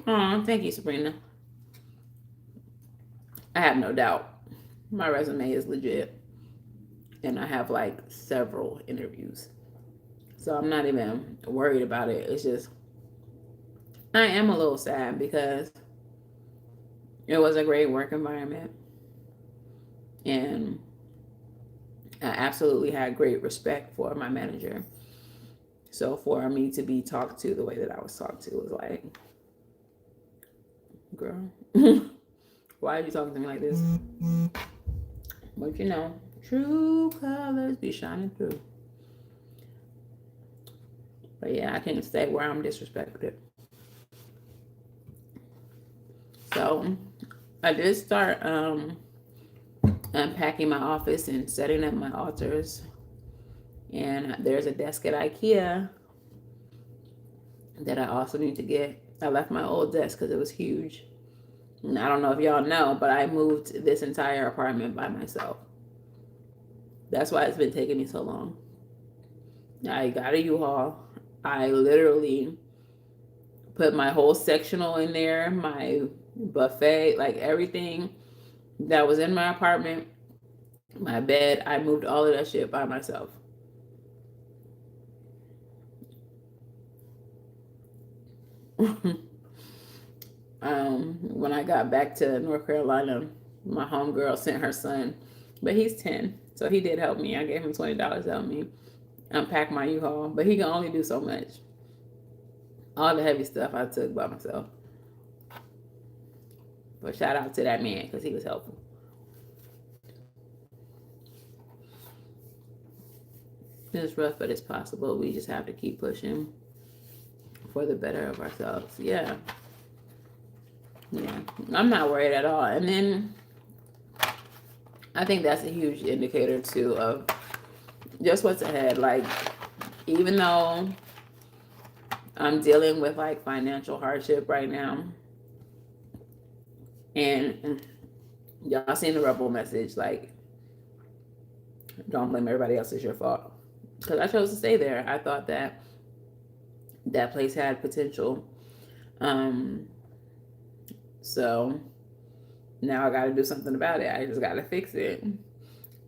Oh, thank you, Sabrina. I have no doubt. My resume is legit. And I have like several interviews. So I'm not even worried about it. It's just, I am a little sad because it was a great work environment. And I absolutely had great respect for my manager. So for me to be talked to the way that I was talked to was like, girl, why are you talking to me like this? But you know, true colors be shining through. But yeah, I can't stay where I'm disrespected. So I did start unpacking my office and setting up my altars. And there's a desk at IKEA that I also need to get. I left my old desk because it was huge. And I don't know if y'all know, but I moved this entire apartment by myself. That's why it's been taking me so long. I got a U-Haul. I literally put my whole sectional in there, my buffet, like everything that was in my apartment, my bed. I moved all of that shit by myself. When I got back to North Carolina, my homegirl sent her son, but he's 10, so he did help me. I gave him $20 to help me unpack my U-Haul, but he can only do so much. All the heavy stuff I took by myself. But shout out to that man because he was helpful. It's rough, but it's possible. We just have to keep pushing for the better of ourselves. Yeah. I'm not worried at all. And then I think that's a huge indicator too of just what's ahead. Like, even though I'm dealing with like financial hardship right now, and y'all seen the rebel message, like, don't blame everybody else, it's your fault. Because I chose to stay there. I thought that that place had potential. So now I got to do something about it. I just got to fix it.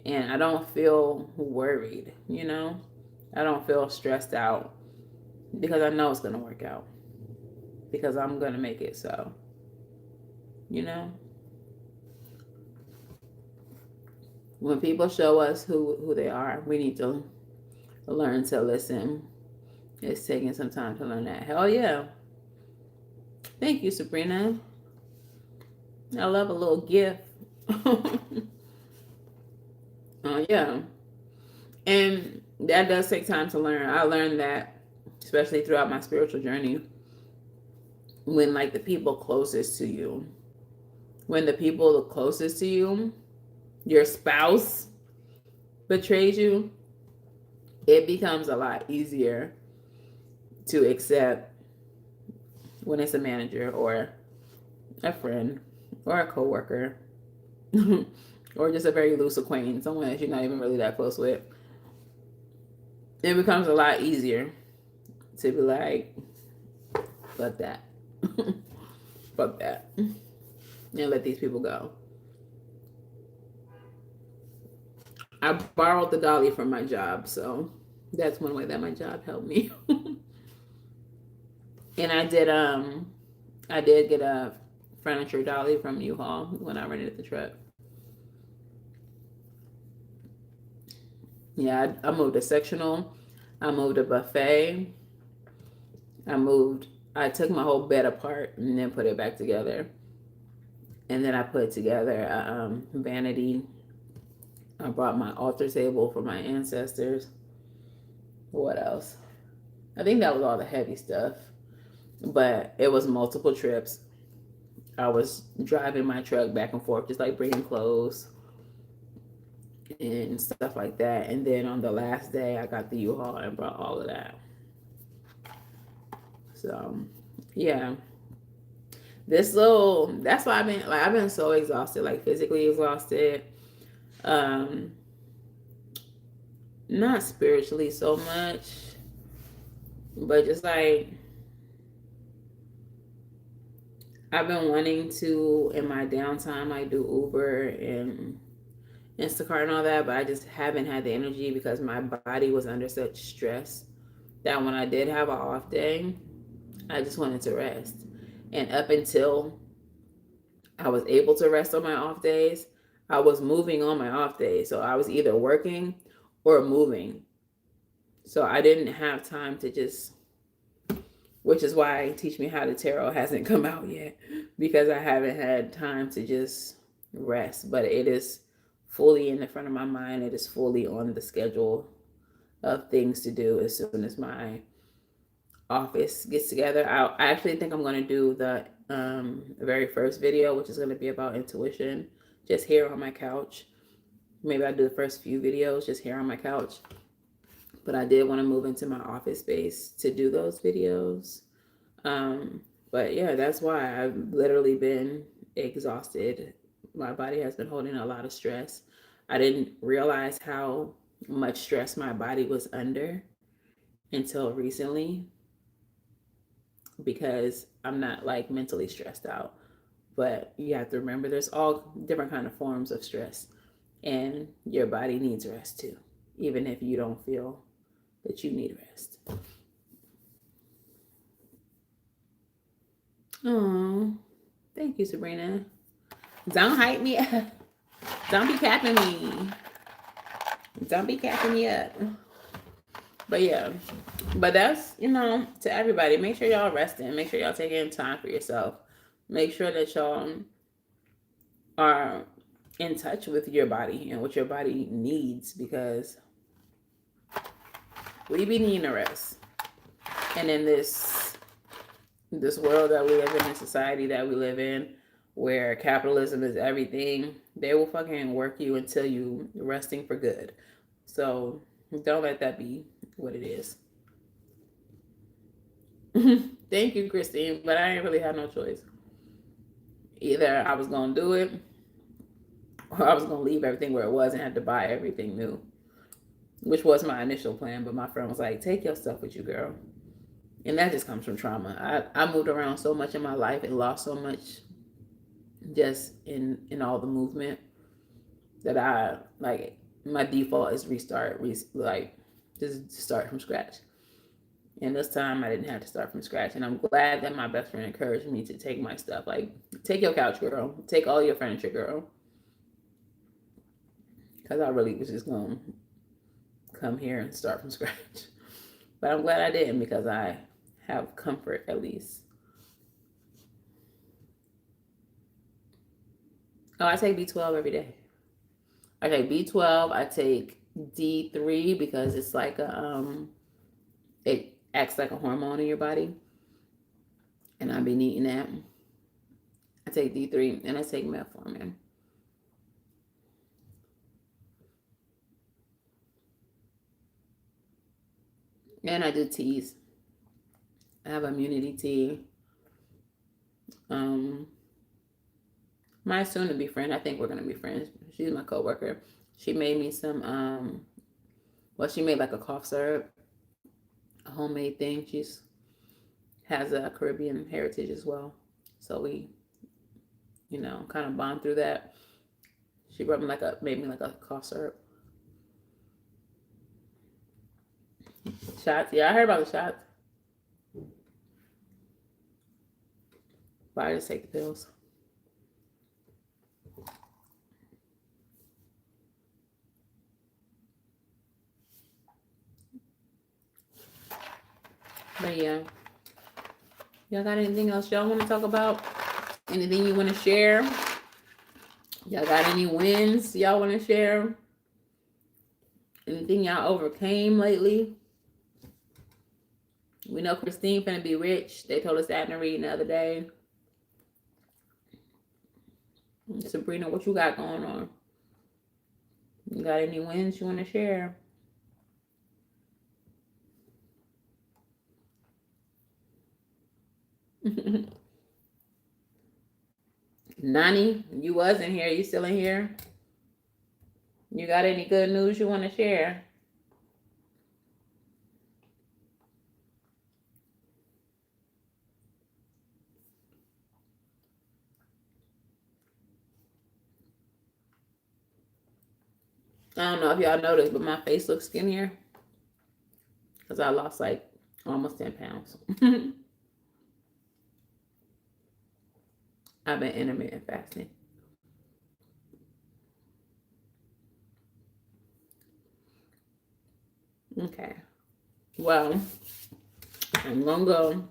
And I don't feel worried, you know? I don't feel stressed out because I know it's going to work out. Because I'm going to make it so. You know? When people show us who they are, we need to learn to listen. It's taking some time to learn that. Hell yeah. Thank you, Sabrina. I love a little gift. Yeah. And that does take time to learn. I learned that, especially throughout my spiritual journey, when like the people closest to you, your spouse betrays you, it becomes a lot easier to accept when it's a manager or a friend or a coworker or just a very loose acquaintance, someone that you're not even really that close with. It becomes a lot easier to be like, fuck that. Fuck that. And let these people go. I borrowed the dolly from my job, so that's one way that my job helped me. And I did get a furniture dolly from U-Haul when I rented the truck. Yeah, I moved a sectional. I moved a buffet. I took my whole bed apart and then put it back together. And then I put together a vanity. I brought my altar table for my ancestors. What else? I think that was all the heavy stuff. but it was multiple trips. I was driving my truck back and forth, just like bringing clothes and stuff like that. And then on the last day, I got the U-Haul and brought all of that. So, yeah. That's why I've been so exhausted, like physically exhausted. Um, Not spiritually so much, but just like I've been wanting to in my downtime, like do Uber and Instacart and all that, but I just haven't had the energy because my body was under such stress that when I did have an off day, I just wanted to rest. And up until I was able to rest on my off days, I was moving on my off days. So I was either working or moving. So I didn't have time to just, which is why Teach Me How to Tarot hasn't come out yet, because I haven't had time to just rest. But it is fully in the front of my mind. It is fully on the schedule of things to do as soon as my office gets together. I actually think I'm going to do the very first video, which is going to be about intuition, just here on my couch. Maybe I'll do the first few videos just here on my couch. But I did want to move into my office space to do those videos. But yeah, that's why I've literally been exhausted. My body has been holding a lot of stress. I didn't realize how much stress my body was under until recently, because I'm not like mentally stressed out. But you have to remember there's all different kind of forms of stress, and your body needs rest too, even if you don't feel that you need rest. Oh, thank you, Sabrina. Don't hype me up. Don't be capping me. Don't be capping me up. But yeah, but that's, to everybody. Make sure y'all resting. Make sure y'all taking time for yourself. Make sure that y'all are in touch with your body and what your body needs, because we be needing a rest. And in this world that we live in, this society that we live in, where capitalism is everything, they will fucking work you until you resting for good. So don't let that be what it is. Thank you, Christine, but I ain't really had no choice. Either I was gonna do it, or I was gonna leave everything where it was and have to buy everything new, which was my initial plan. But my friend was like, take your stuff with you, girl. And that just comes from trauma. I moved around so much in my life and lost so much just in all the movement, that I like, my default is just start from scratch. And this time I didn't have to start from scratch. And I'm glad that my best friend encouraged me to take my stuff. Like, take your couch, girl. Take all your furniture, girl. Because I really was just going to come here and start from scratch. But I'm glad I didn't, because I have comfort at least. Oh, I take B12 every day. I take B12. I take D3 because it's like it acts like a hormone in your body. And I've been eating that. I take D3 and I take metformin. And I do teas. I have immunity tea. My soon-to-be friend, I think we're gonna be friends. She's my coworker. She made me some. She made like a cough syrup, a homemade thing. She's has a Caribbean heritage as well, so we, kind of bond through that. She made me like a cough syrup. Shots, yeah, I heard about the shots. But I just take the pills. But yeah. Y'all got anything else y'all want to talk about? Anything you want to share? Y'all got any wins y'all want to share? Anything y'all overcame lately? We know Christine finna be rich. They told us that in the reading the other day. Sabrina, what you got going on? You got any wins you want to share? Nani, you wasn't here. You still in here? You got any good news you want to share? I don't know if y'all noticed, but my face looks skinnier because I lost like almost 10 pounds. I've been intermittent fasting. Okay. Well, I'm going to go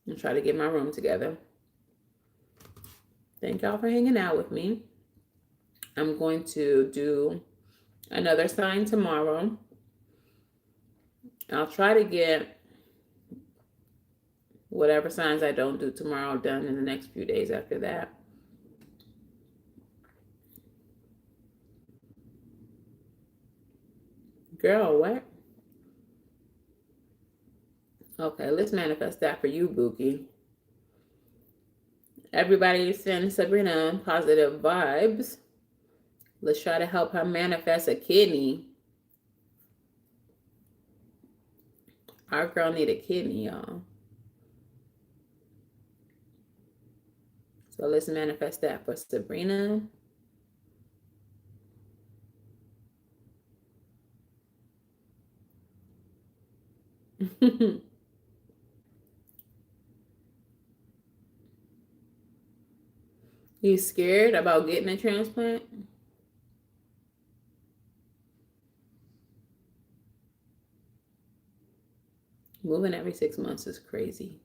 and try to get my room together. Thank y'all for hanging out with me. I'm going to do another sign tomorrow. I'll try to get whatever signs I don't do tomorrow done in the next few days after that. Girl, what? Okay, let's manifest that for you, Bookie. Everybody send Sabrina positive vibes. Let's try to help her manifest a kidney. Our girl need a kidney, y'all. So let's manifest that for Sabrina. You scared about getting a transplant? Moving every 6 months is crazy.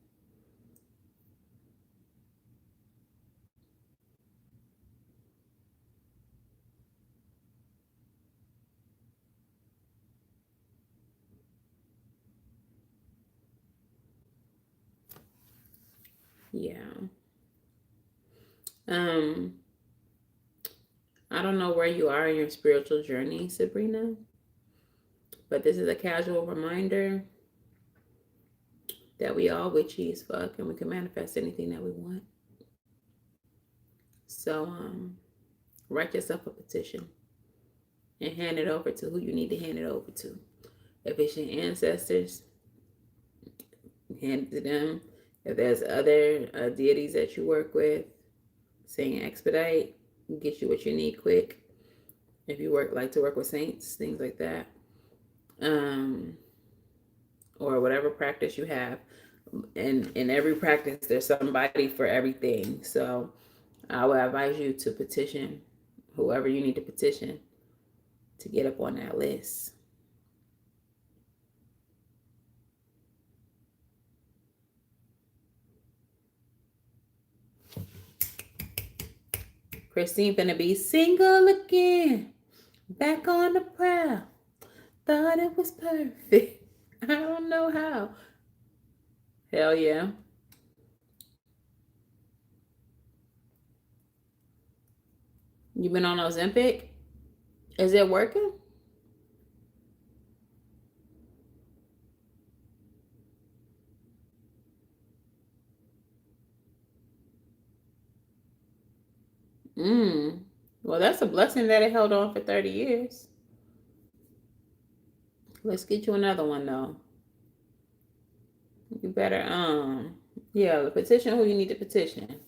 Yeah. I don't know where you are in your spiritual journey, Sabrina, but this is a casual reminder that we all witchy as fuck and we can manifest anything that we want. So write yourself a petition and hand it over to who you need to hand it over to. If it's your ancestors, hand it to them. If there's other deities that you work with, saying expedite, get you what you need quick. If you like to work with saints, things like that, or whatever practice you have. And in every practice, there's somebody for everything. So I would advise you to petition whoever you need to petition to get up on that list. Christine finna be single again. Back on the prowl. Thought it was perfect. I don't know how. Hell yeah. You been on Ozempic? Is it working? Well, that's a blessing that it held on for 30 years. Let's get you another one though. You better yeah, petition who you need to petition.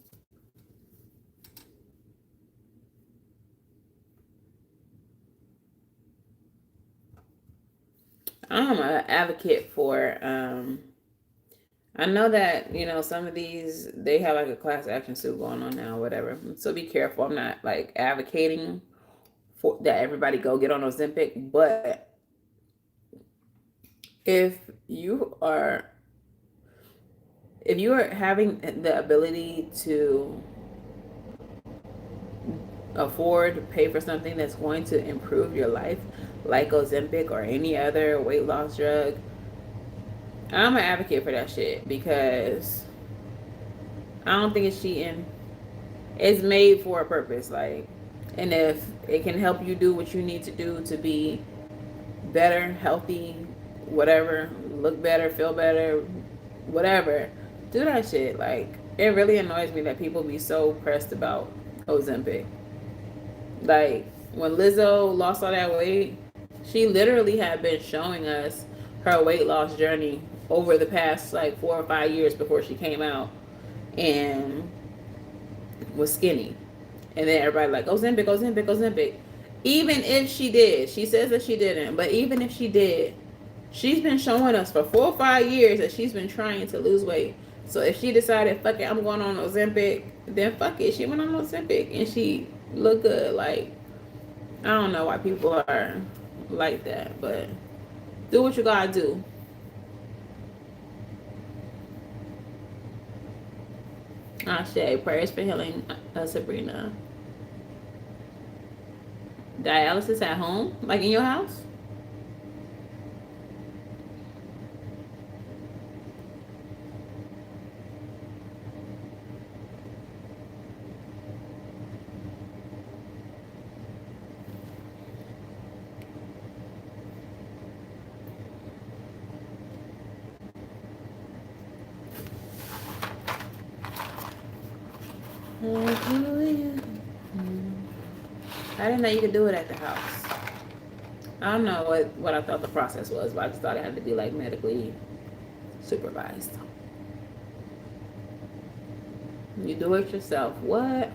I'm an advocate for I know that, some of these, they have like a class action suit going on now, whatever. So be careful. I'm not like advocating for that everybody go get on Ozempic, but if you are having the ability to afford to pay for something that's going to improve your life, like Ozempic or any other weight loss drug, I'm an advocate for that shit because I don't think it's cheating. It's made for a purpose, like, and if it can help you do what you need to do to be better, healthy, whatever, look better, feel better, whatever, do that shit. Like, it really annoys me that people be so pressed about Ozempic. Like, when Lizzo lost all that weight, she literally had been showing us her weight loss journey over the past like 4 or 5 years before she came out and was skinny. And then everybody like, Ozempic, Ozempic, Ozempic. Even if she did, she says that she didn't, but even if she did, she's been showing us for 4 or 5 years that she's been trying to lose weight. So if she decided, fuck it, I'm going on Ozempic, then fuck it. She went on Ozempic and she looked good. Like, I don't know why people are like that, but do what you gotta do. Ashe, prayers for healing, Sabrina. Dialysis at home? Like in your house? I didn't know you could do it at the house. I don't know what I thought the process was, but I just thought it had to be like medically supervised. You do it yourself. What?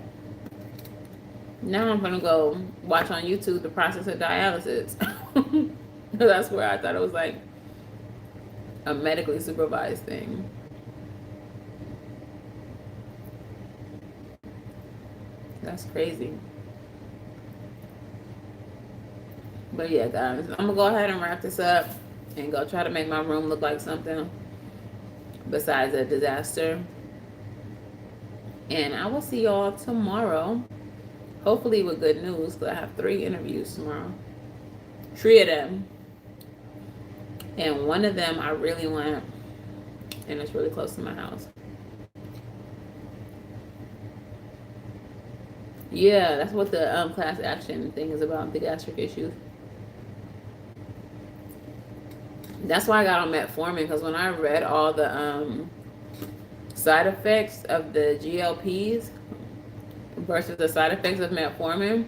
Now I'm gonna go watch on YouTube the process of dialysis. That's where I thought it was like a medically supervised thing. That's crazy. But yeah, guys, I'm gonna go ahead and wrap this up and go try to make my room look like something besides a disaster. And I will see y'all tomorrow. Hopefully with good news, because I have 3 interviews tomorrow. 3 of them. And one of them I really want, and it's really close to my house. Yeah, that's what the class action thing is about, the gastric issues. That's why I got on metformin, because when I read all the side effects of the GLPs versus the side effects of metformin,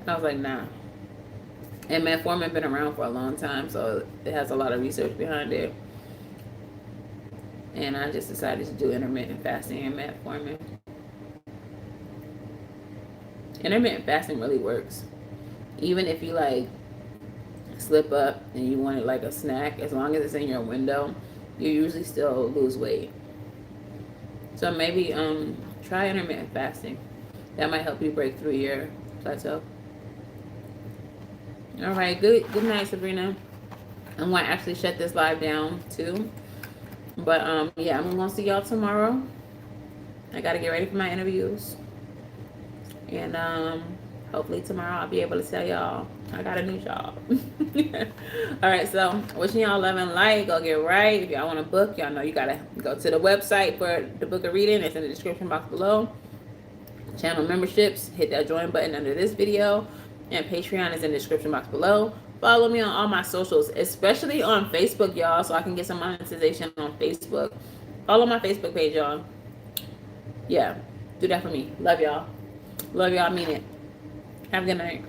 I was like, nah. And metformin been around for a long time, so it has a lot of research behind it. And I just decided to do intermittent fasting and metformin. Intermittent fasting really works. Even if you like slip up and you wanted like a snack, as long as it's in your window, you usually still lose weight. So maybe try intermittent fasting. That might help you break through your plateau. All right, good night, Sabrina. I'm gonna actually shut this live down too. But yeah, I'm gonna see y'all tomorrow. I gotta get ready for my interviews. And hopefully tomorrow I'll be able to tell y'all I got a new job. All right, so wishing y'all love and light. Go get right. If y'all want a book, y'all know you gotta go to the website for the book of reading. It's in the description box below. Channel memberships, hit that join button under this video. And Patreon is in the description box below. Follow me on all my socials, especially on Facebook, y'all, so I can get some monetization on Facebook. Follow my Facebook page, y'all. Yeah, do that for me. Love y'all. Love y'all. I mean it. Have a good night.